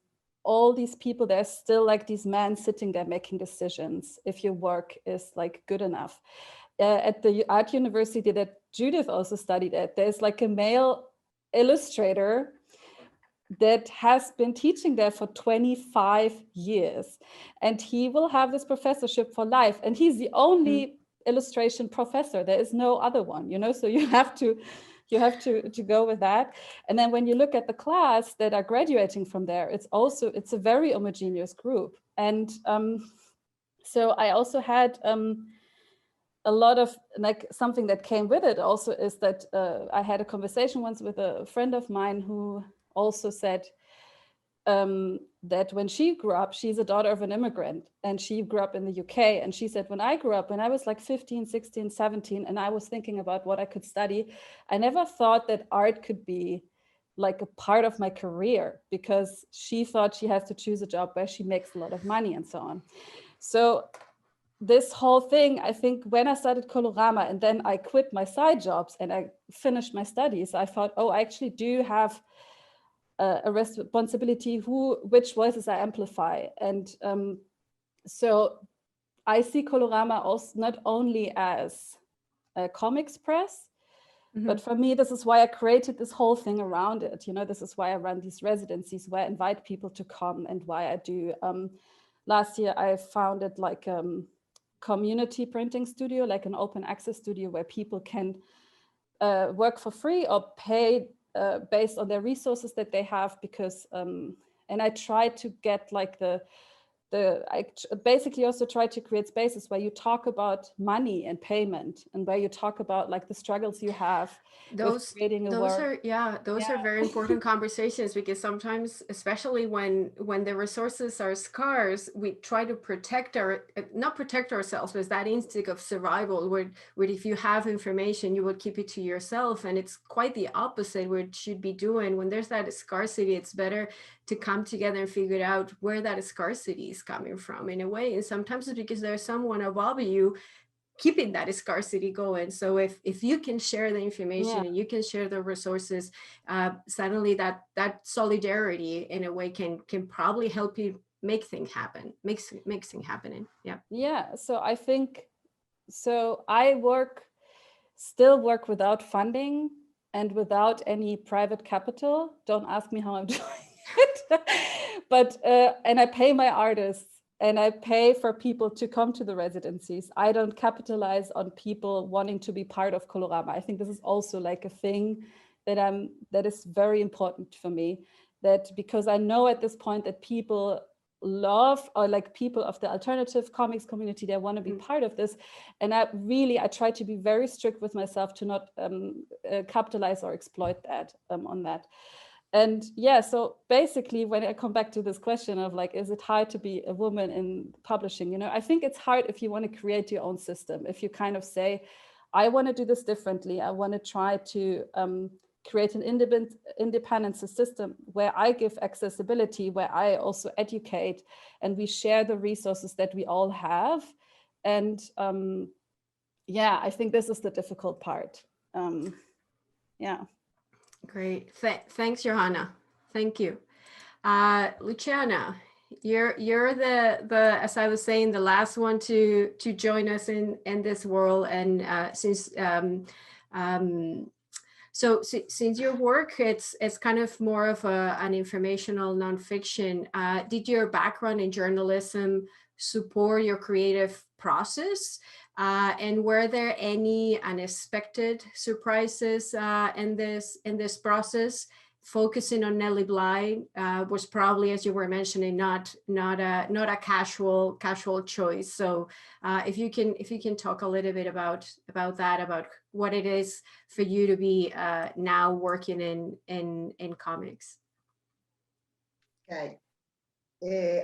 all these people, there's still like these men sitting there making decisions if your work is like good enough. At the art university that Judith also studied at, there's like a male illustrator that has been teaching there for 25 years. And he will have this professorship for life. And he's the only illustration professor. There is no other one, you know, so you have to go with that. And then when you look at the class that are graduating from there, it's a very homogeneous group. And so I also had a lot of like something that came with it also is that I had a conversation once with a friend of mine who also said that when she grew up, she's a daughter of an immigrant and she grew up in the UK. And she said, when I grew up, when I was like 15, 16, 17, and I was thinking about what I could study, I never thought that art could be like a part of my career, because she thought she has to choose a job where she makes a lot of money and so on. So this whole thing, I think when I started Colorama and then I quit my side jobs and I finished my studies, I thought, oh, I actually do have a responsibility which voices I amplify. And so I see Colorama also not only as a comics press, but for me, this is why I created this whole thing around it. You know, this is why I run these residencies, where I invite people to come, and why I do. Last year, I founded like community printing studio, like an open access studio where people can work for free or pay based on their resources that they have, because and I try to get like I basically also try to create spaces where you talk about money and payment, and where you talk about like the struggles you have with creating a work. Those are very important conversations, because sometimes, especially when the resources are scarce, we try to not protect ourselves, but that instinct of survival, where if you have information, you would keep it to yourself. And it's quite the opposite where it should be doing. When there's that scarcity, it's better to come together and figure out where that scarcity is coming from, in a way. And sometimes it's because there's someone above you keeping that scarcity going. So if you can share the information and you can share the resources, suddenly that solidarity in a way can probably help you make things happen, makes things happening. Yeah. So I think, I still work without funding and without any private capital. Don't ask me how I'm doing it. But and I pay my artists, and I pay for people to come to the residencies. I don't capitalize on people wanting to be part of Colorama. I think this is also like a thing that is very important for me, that because I know at this point that people love, or like people of the alternative comics community, they want to be part of this. And I try to be very strict with myself to not capitalize or exploit that on that. And so basically, when I come back to this question of like, is it hard to be a woman in publishing? You know, I think it's hard if you want to create your own system. If you kind of say, I want to do this differently. I want to try to create an independent system where I give accessibility, where I also educate, and we share the resources that we all have. And yeah, I think this is the difficult part. Yeah. Great. Thanks, Johanna. Thank you. Luciana, you're the as I was saying, the last one to join us in this world, and since your work, it's kind of more of an informational nonfiction. Did your background in journalism support your creative process? And were there any unexpected surprises in this process? Focusing on Nellie Bly was probably, as you were mentioning, not a casual choice. So if you can talk a little bit about that, about what it is for you to be now working in comics. Ok.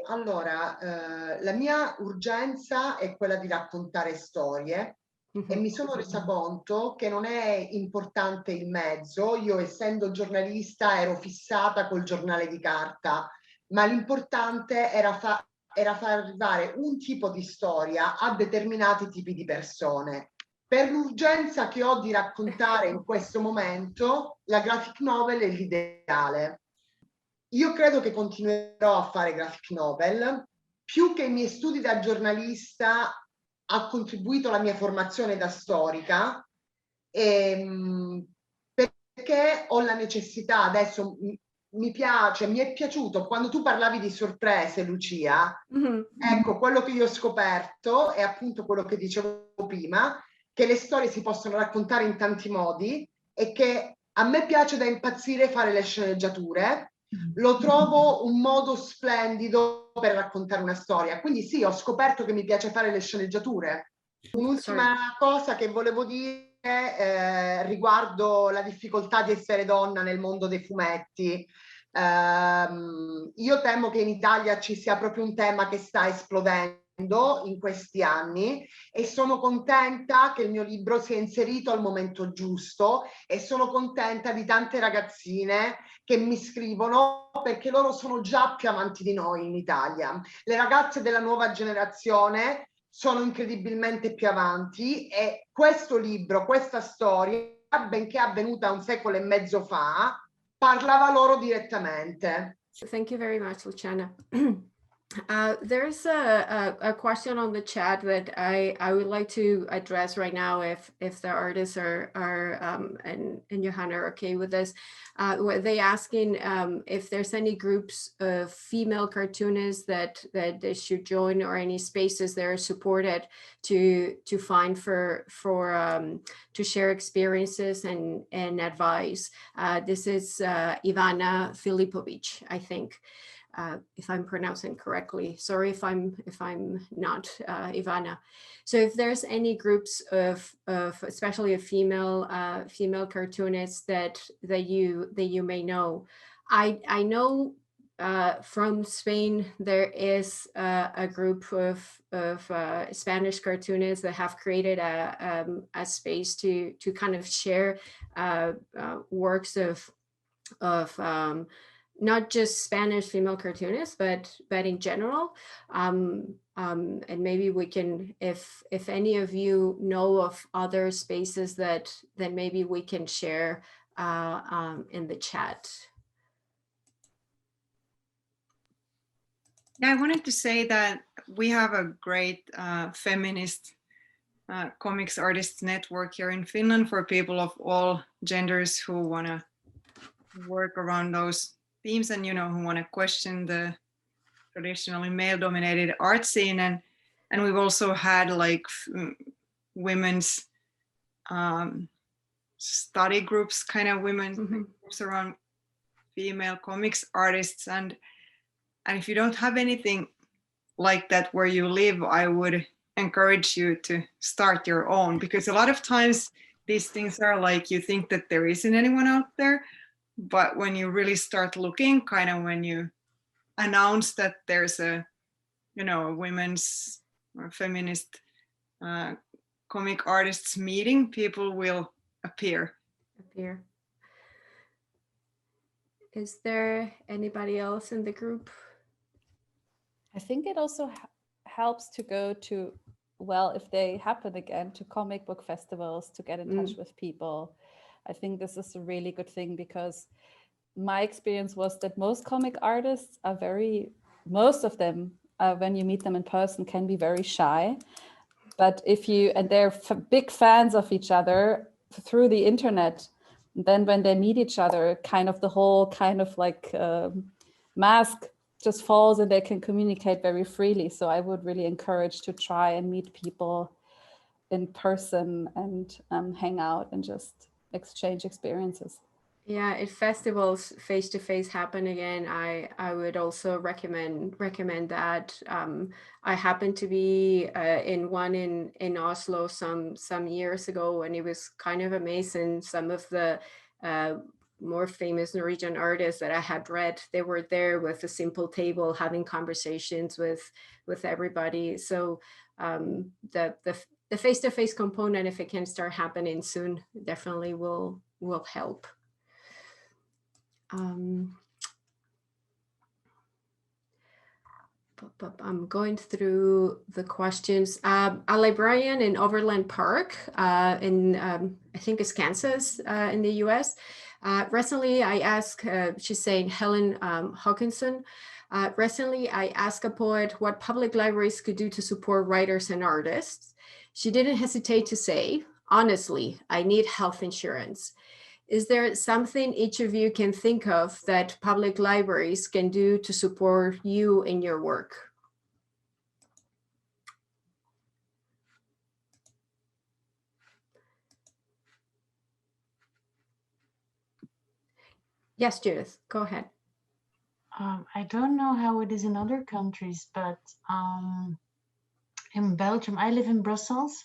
Allora, la mia urgenza è quella di raccontare storie. E mi sono resa conto che non è importante il mezzo. Io, essendo giornalista, ero fissata col giornale di carta, ma l'importante era far arrivare un tipo di storia a determinati tipi di persone. Per l'urgenza che ho di raccontare in questo momento, la graphic novel è l'ideale. Io credo che continuerò a fare graphic novel. Più che i miei studi da giornalista ha contribuito alla mia formazione da storica, perché ho la necessità, adesso mi piace, mi è piaciuto quando tu parlavi di sorprese, Lucia. Ecco, quello che io ho scoperto è appunto quello che dicevo prima, che le storie si possono raccontare in tanti modi e che a me piace da impazzire fare le sceneggiature. Lo trovo un modo splendido per raccontare una storia. Quindi sì, ho scoperto che mi piace fare le sceneggiature. Un'ultima cosa che volevo dire riguardo la difficoltà di essere donna nel mondo dei fumetti. Io temo che in Italia ci sia proprio un tema che sta esplodendo in questi anni, e sono contenta che il mio libro sia inserito al momento giusto, e sono contenta di tante ragazzine che mi scrivono, perché loro sono già più avanti di noi in Italia. Le ragazze della nuova generazione sono incredibilmente più avanti, e questo libro, questa storia, benché avvenuta un secolo e mezzo fa, parlava loro direttamente. Thank you very much, Luciana. There's a question on the chat that I would like to address right now, if the artists are and Johanna are okay with this. They asking if there's any groups of female cartoonists that they should join, or any spaces that are supported to find for to share experiences and advice. This is Ivana Filipovic, I think. If I'm pronouncing correctly. Sorry if I'm not, Ivana. So if there's any groups of especially of female cartoonists that you may know. I know from Spain there is a group of Spanish cartoonists that have created a space to kind of share works of not just Spanish female cartoonists, but in general. And maybe we can, if any of you know of other spaces that maybe we can share in the chat. Yeah, I wanted to say that we have a great feminist comics artists network here in Finland for people of all genders who want to work around those themes, and who want to question the traditionally male-dominated art scene, and we've also had like women's study groups, kind of women's groups around female comics artists, and if you don't have anything like that where you live, I would encourage you to start your own, because a lot of times these things are like, you think that there isn't anyone out there. But when you really start looking, kind of when you announce that there's a women's or feminist comic artists meeting, people will appear. Is there anybody else in the group? I think it also helps to go to well, if they happen again, to comic book festivals, to get in touch with people. I think this is a really good thing, because my experience was that most comic artists are most of them, when you meet them in person, can be very shy. But and they're big fans of each other through the internet. Then when they meet each other, kind of the whole kind of like mask just falls, and they can communicate very freely. So I would really encourage to try and meet people in person and hang out and just exchange experiences. Yeah, if festivals face-to-face happen again, I would also recommend that. I happened to be in one in Oslo some years ago, and it was kind of amazing. Some of the more famous Norwegian artists that I had read, they were there with a simple table having conversations with everybody. So the face-to-face component, if it can start happening soon, definitely will help. I'm going through the questions. A librarian in Overland Park in, I think it's Kansas in the US. Recently, I asked, she's saying Helen Hawkinson, recently I asked a poet what public libraries could do to support writers and artists. She didn't hesitate to say, honestly, I need health insurance. Is there something each of you can think of that public libraries can do to support you in your work? Yes, Judith, go ahead. I don't know how it is in other countries, but in Belgium, I live in Brussels.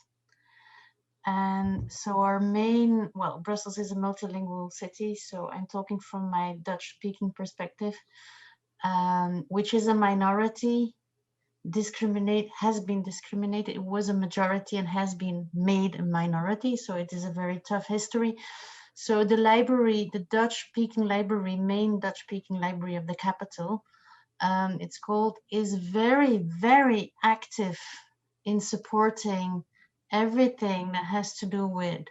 And so our main, well, Brussels is a multilingual city, so I'm talking from my Dutch-speaking perspective, which is a minority, has been discriminated. It was a majority and has been made a minority, so it is a very tough history. So the library, the Dutch-speaking library, main Dutch-speaking library of the capital, it's called, is very, very active in supporting everything that has to do with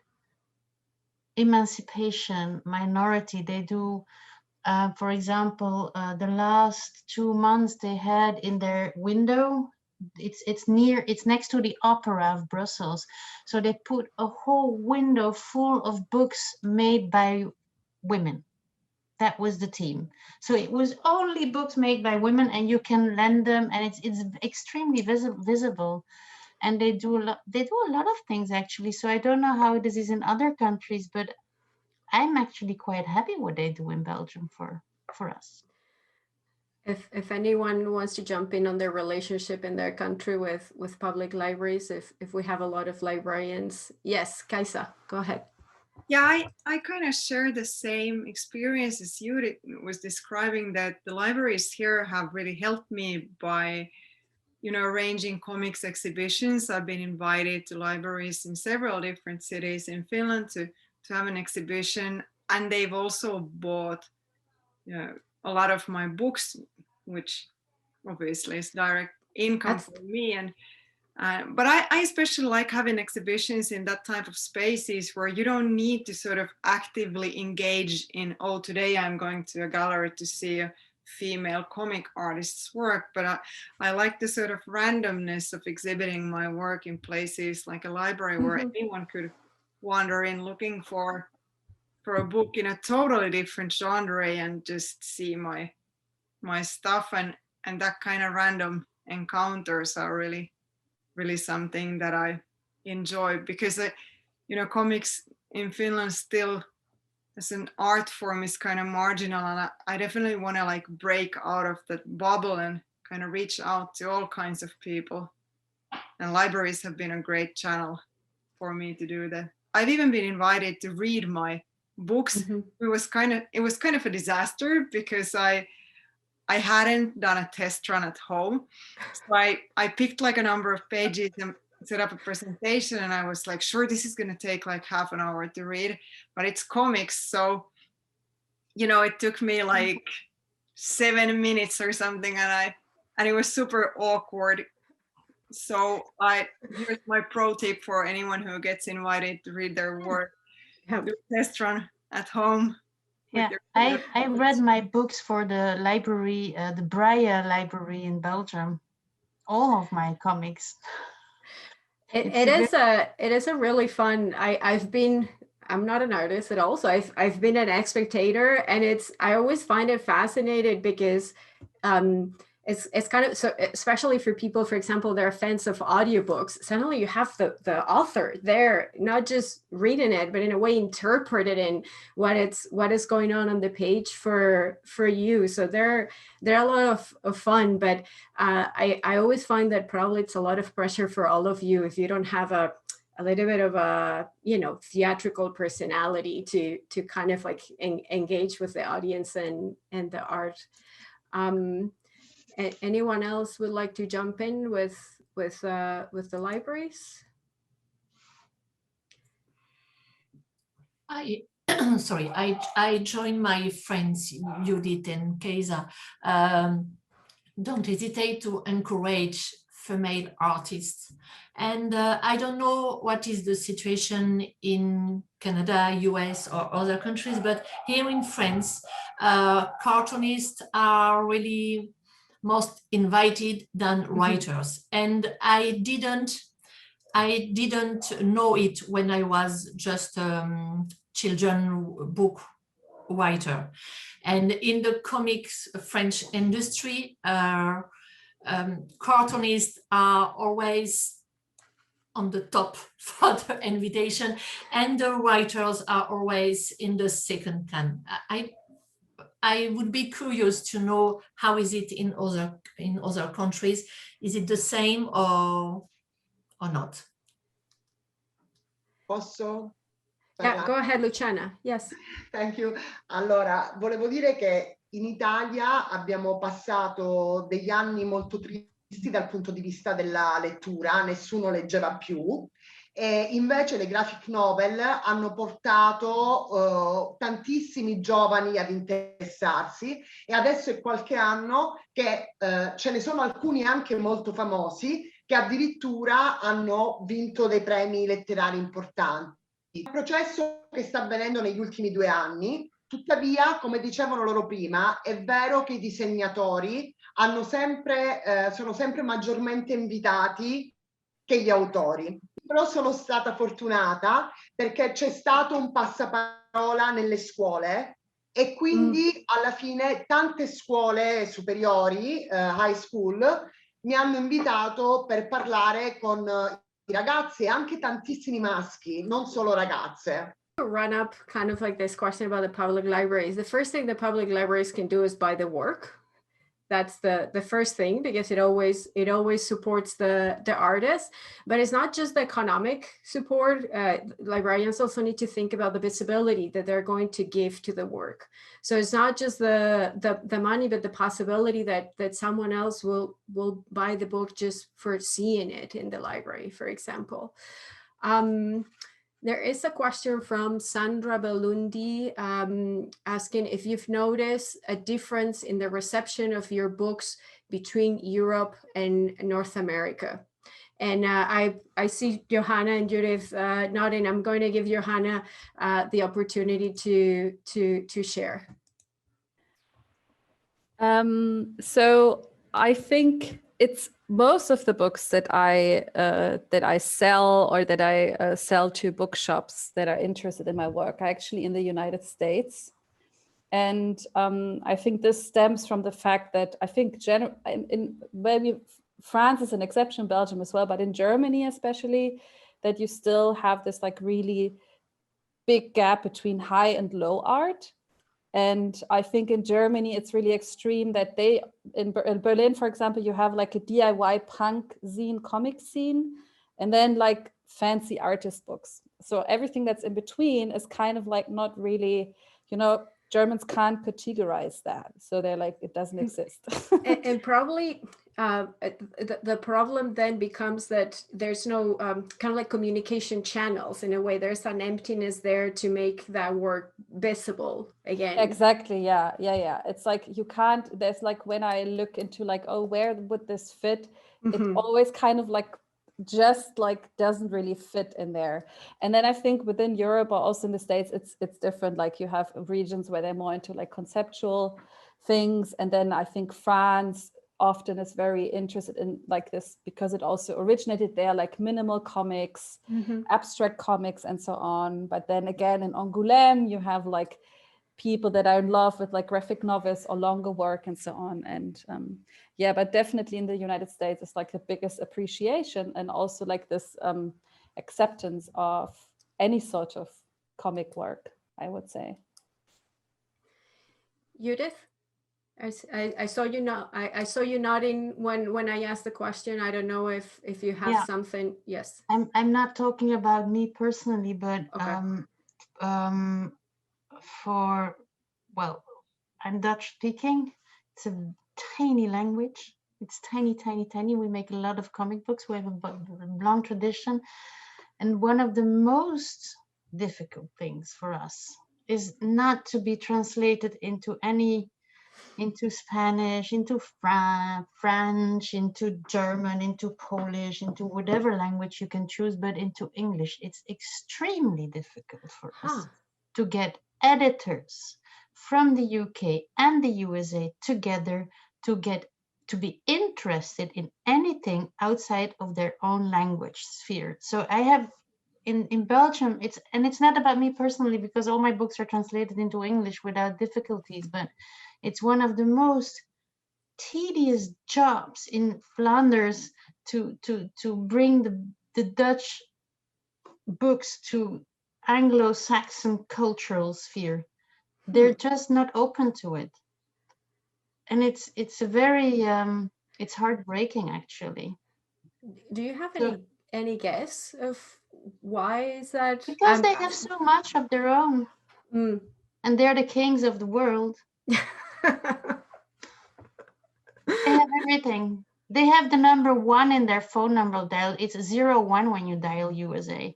emancipation, minority. They do, for example, the last 2 months they had in their window, it's next to the Opera of Brussels. So they put a whole window full of books made by women. That was the team. So it was only books made by women, and you can lend them, and it's extremely visible. And they do a lot of things, actually. So I don't know how it is in other countries, but I'm actually quite happy what they do in Belgium for us. If anyone wants to jump in on their relationship in their country with public libraries, if we have a lot of librarians. Yes, Kaisa, go ahead. Yeah, I kind of share the same experience as Judith was describing, that the libraries here have really helped me by, you know, arranging comics exhibitions. I've been invited to libraries in several different cities in Finland to have an exhibition, and they've also bought, you know, a lot of my books, which obviously is direct income for me. And but I especially like having exhibitions in that type of spaces where you don't need to sort of actively engage in, oh, today I'm going to a gallery to see a female comic artist's work, but I like the sort of randomness of exhibiting my work in places like a library where anyone could wander in looking for a book in a totally different genre and just see my stuff, and that kind of random encounters are really something that I enjoy, because you know, comics in Finland still as an art form is kind of marginal, and I definitely want to like break out of that bubble and kind of reach out to all kinds of people, and libraries have been a great channel for me to do that. I've even been invited to read my books. It was kind of a disaster because I hadn't done a test run at home. So I picked like a number of pages and set up a presentation, and I was like, sure, this is going to take like half an hour to read, but it's comics. So, you know, it took me like 7 minutes or something, and it was super awkward So here's my pro tip for anyone who gets invited to read their work. Yeah. Do a test run at home. with Yeah, your I favorite read authors. my books for the library, the Braille library in Belgium. All of my comics. It is a really fun. I'm not an artist at all, so I've been an spectator, and I always find it fascinating because it's kind of, so especially for people, for example, they're fans of audiobooks. Suddenly you have the author there, not just reading it, but in a way interpreting what is going on the page for you. So they're a lot of fun, but I always find that probably it's a lot of pressure for all of you if you don't have a little bit of a theatrical personality to kind of like engage with the audience and the art. Anyone else would like to jump in with the libraries? I joined my friends Judith and Kaisa. Don't hesitate to encourage female artists. And I don't know what is the situation in Canada, US, or other countries, but here in France, cartoonists are really most invited than writers. And I didn't know it when I was just children book writer. And in the comics French industry, cartoonists are always on the top for the invitation, and the writers are always in the second plan. I would be curious to know how is it in other countries. Is it the same or not? Posso? Yeah, go ahead, Luciana. Yes. Thank you. Allora, volevo dire che in Italia abbiamo passato degli anni molto tristi dal punto di vista della lettura, nessuno leggeva più. E invece le graphic novel hanno portato tantissimi giovani ad interessarsi, e adesso è qualche anno che ce ne sono alcuni anche molto famosi che addirittura hanno vinto dei premi letterari importanti. Il processo che sta avvenendo negli ultimi 2 anni, tuttavia, come dicevano loro prima, è vero che i disegnatori sono sempre maggiormente invitati che gli autori. Però sono stata fortunata perché c'è stato un passaparola nelle scuole, e quindi alla fine tante scuole superiori, high school, mi hanno invitato per parlare con i ragazzi e anche tantissimi maschi, non solo ragazze. Run up kind of like this question about the public libraries. The first thing the public libraries can do is buy the work. That's the first thing, because it always supports the artist. But it's not just the economic support. Librarians also need to think about the visibility that they're going to give to the work. So it's not just the money, but the possibility that someone else will buy the book just for seeing it in the library, for example. There is a question from Sandra Belundi asking if you've noticed a difference in the reception of your books between Europe and North America. And I see Johanna and Judith nodding. I'm going to give Johanna the opportunity to share. So I think it's most of the books that I sell, or that I sell to bookshops that are interested in my work, are actually in the United States. And I think this stems from the fact that I think maybe France is an exception, Belgium as well, but in Germany especially, that you still have this like really big gap between high and low art. And I think in Germany, it's really extreme that in Berlin, for example, you have like a DIY punk zine comic scene, and then like fancy artist books. So everything that's in between is kind of like not really, Germans can't categorize that. So they're like, it doesn't exist. and probably the problem then becomes that there's no kind of like communication channels in a way. There's an emptiness there to make that work visible again. Exactly. Yeah. It's like you can't, there's like when I look into like, oh, where would this fit? it always kind of like just like doesn't really fit in there. And then I think within Europe or also in the States, it's different. Like you have regions where they're more into like conceptual things. And then I think France often is very interested in like this because it also originated there, like minimal comics, abstract comics and so on. But then again, in Angoulême, you have like people that are in love with like graphic novels or longer work and so on. And yeah, but definitely in the United States, it's like the biggest appreciation and also like this acceptance of any sort of comic work, I would say. Judith, I saw you not. I saw you nodding when I asked the question. I don't know if you have something. Yes. I'm not talking about me personally, but well, I'm Dutch speaking. It's a tiny language. It's tiny, tiny, tiny. We make a lot of comic books. We have a long tradition. And one of the most difficult things for us is not to be translated into Spanish, into French, into German, into Polish, into whatever language you can choose, but into English. It's extremely difficult for us to get editors from the UK and the USA together to be interested in anything outside of their own language sphere. So I have in Belgium, it's not about me personally because all my books are translated into English without difficulties, but it's one of the most tedious jobs in Flanders to bring the Dutch books to Anglo-Saxon cultural sphere. They're just not open to it. And it's a very, it's heartbreaking actually. Do you have any guess of why is that? Because they have so much of their own. And they're the kings of the world. They have everything. They have the number 1 in their phone number dial. It's 01 when you dial USA.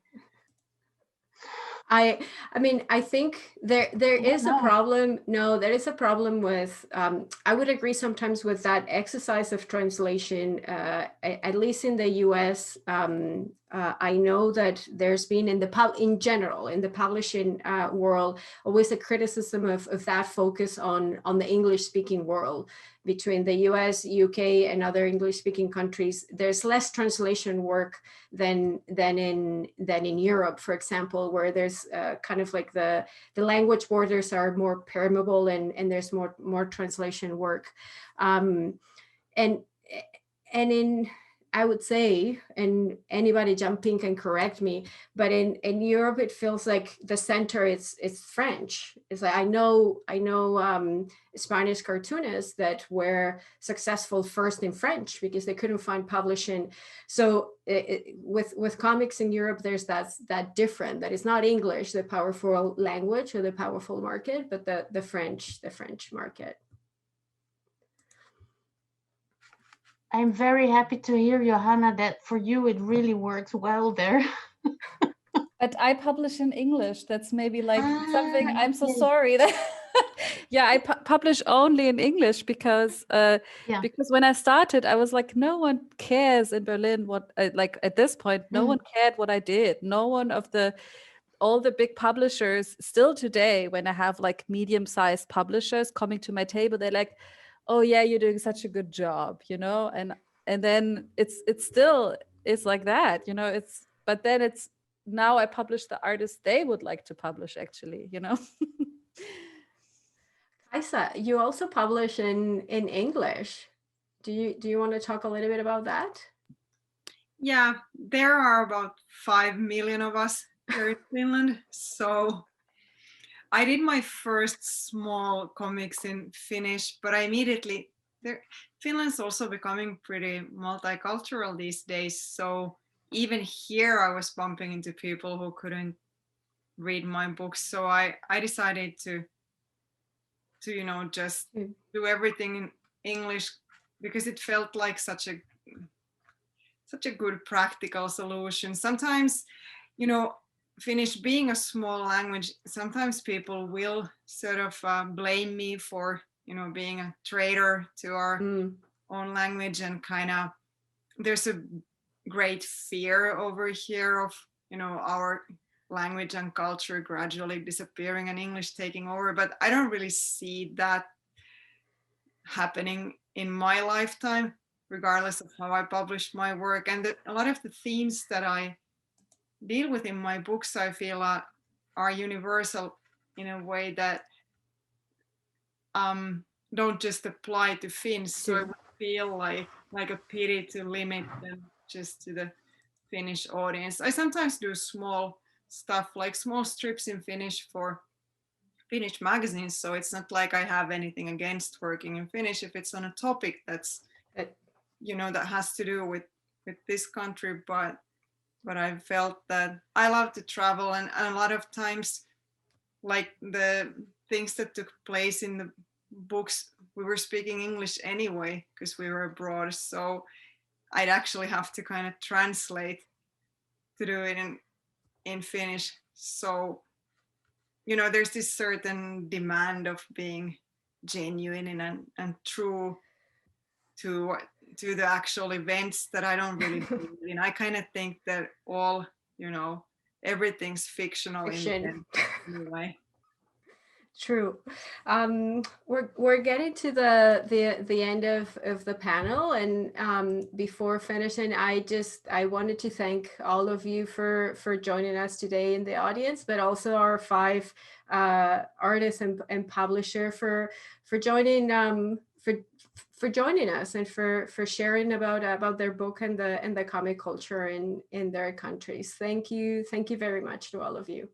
I mean, I think there is a problem. No, there is a problem with, I would agree sometimes with that exercise of translation, at least in the US. I know that there's been in general, in the publishing world, always a criticism of that focus on the English speaking world. Between the US, UK, and other English speaking countries, there's less translation work than in Europe, for example, where there's kind of like the language borders are more permeable and there's more translation work. And in, I would say, and anybody jumping can correct me, but in Europe, it feels like the center it's French. It's like I know Spanish cartoonists that were successful first in French because they couldn't find publishing. So with comics in Europe, there's that different, that it's not English, the powerful language or the powerful market, but the French market. I'm very happy to hear, Johanna, that for you it really works well there. But I publish in English. That's maybe like something. I'm so sorry that. Yeah, I publish only in English because when I started, I was like, no one cares in Berlin what like at this point, no one cared what I did. No one of all the big publishers still today, when I have like medium-sized publishers coming to my table, they're like, oh yeah, you're doing such a good job, you know, and then it's still like that, you know. But then it's now I publish the artists they would like to publish, actually, you know. Kaisa, you also publish in English. Do you want to talk a little bit about that? Yeah, there are about 5 million of us here in Finland, so I did my first small comics in Finnish, but I immediately, Finland's also becoming pretty multicultural these days. So even here I was bumping into people who couldn't read my books. So I decided to you know, just do everything in English because it felt like such a good practical solution. Sometimes, you know, Finnish being a small language, sometimes people will sort of blame me for, you know, being a traitor to our own language and kind of there's a great fear over here of, you know, our language and culture gradually disappearing and English taking over, but I don't really see that happening in my lifetime, regardless of how I publish my work. And a lot of the themes that I deal with in my books, I feel are universal in a way that don't just apply to Finns. So it would feel like a pity to limit them just to the Finnish audience. I sometimes do small stuff, like small strips in Finnish for Finnish magazines. So it's not like I have anything against working in Finnish if it's on a topic that's, you know, that has to do with this country. But I felt that I love to travel, and a lot of times, like the things that took place in the books, we were speaking English anyway because we were abroad. So I'd actually have to kind of translate to do it in Finnish. So, you know, there's this certain demand of being genuine and true to the actual events that I don't really believe in. I kind of think that all, you know, everything's fictional in a way. True. We're getting to the end of the panel, and before finishing, I wanted to thank all of you for joining us today in the audience, but also our 5 artists and publisher for joining for joining us and for sharing about their book and the comic culture in their countries. Thank you very much to all of you.